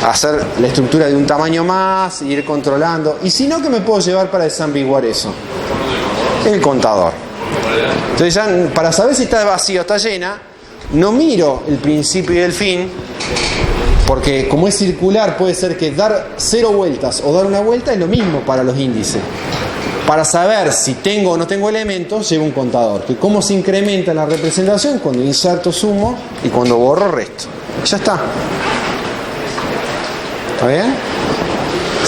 hacer la estructura de un tamaño más, ir controlando. Y si no, ¿qué me puedo llevar para desambiguar eso? El contador. Entonces ya, para saber si está vacío o está llena, no miro el principio y el fin, porque como es circular, puede ser que dar 0 vueltas o dar una vuelta es lo mismo para los índices. Para saber si tengo o no tengo elementos, llevo un contador. Que cómo se incrementa la representación cuando inserto sumo y cuando borro resto. Ya está. ¿Está bien?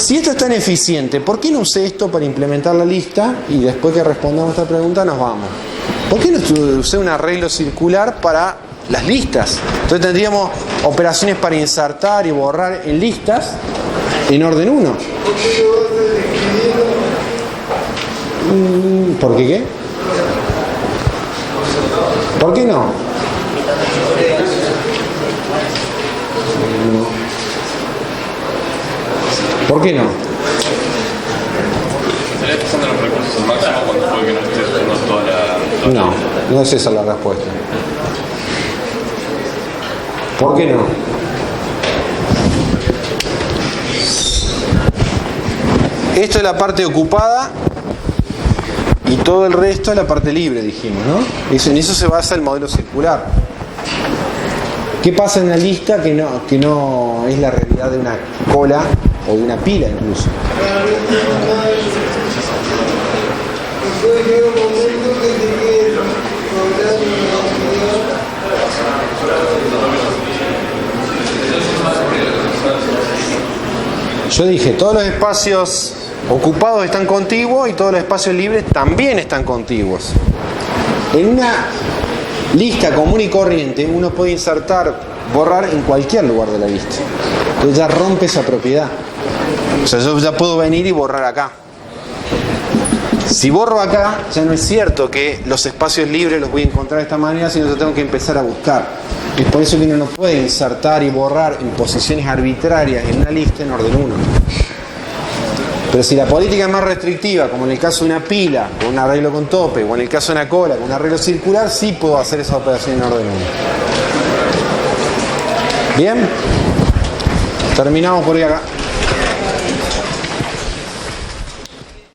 Si esto es tan eficiente, ¿por qué no usé esto para implementar la lista y después que respondamos esta pregunta nos vamos? ¿Por qué no usé un arreglo circular para las listas? Entonces tendríamos operaciones para insertar y borrar en listas en orden 1. ¿Por qué qué? ¿Por qué no? ¿Por qué no? Estaría pasando los recursos al máximo cuando fue que no estés usando toda la... No, no es esa la respuesta. ¿Por qué no? Esto es la parte ocupada y todo el resto es la parte libre, dijimos, ¿no? En eso se basa el modelo circular. ¿Qué pasa en la lista que no es la realidad de una cola o de una pila incluso? Yo dije, todos los espacios ocupados están contiguos y todos los espacios libres también están contiguos. En una lista común y corriente uno puede insertar, borrar en cualquier lugar de la lista. Entonces ya rompe esa propiedad. O sea, yo ya puedo venir y borrar acá. Si borro acá, ya no es cierto que los espacios libres los voy a encontrar de esta manera, sino que tengo que empezar a buscar. Es por eso que uno no puede insertar y borrar en posiciones arbitrarias en una lista en orden 1. Pero si la política es más restrictiva, como en el caso de una pila, con un arreglo con tope, o en el caso de una cola, con un arreglo circular, sí puedo hacer esa operación en orden 1. ¿Bien? Terminamos por hoy acá.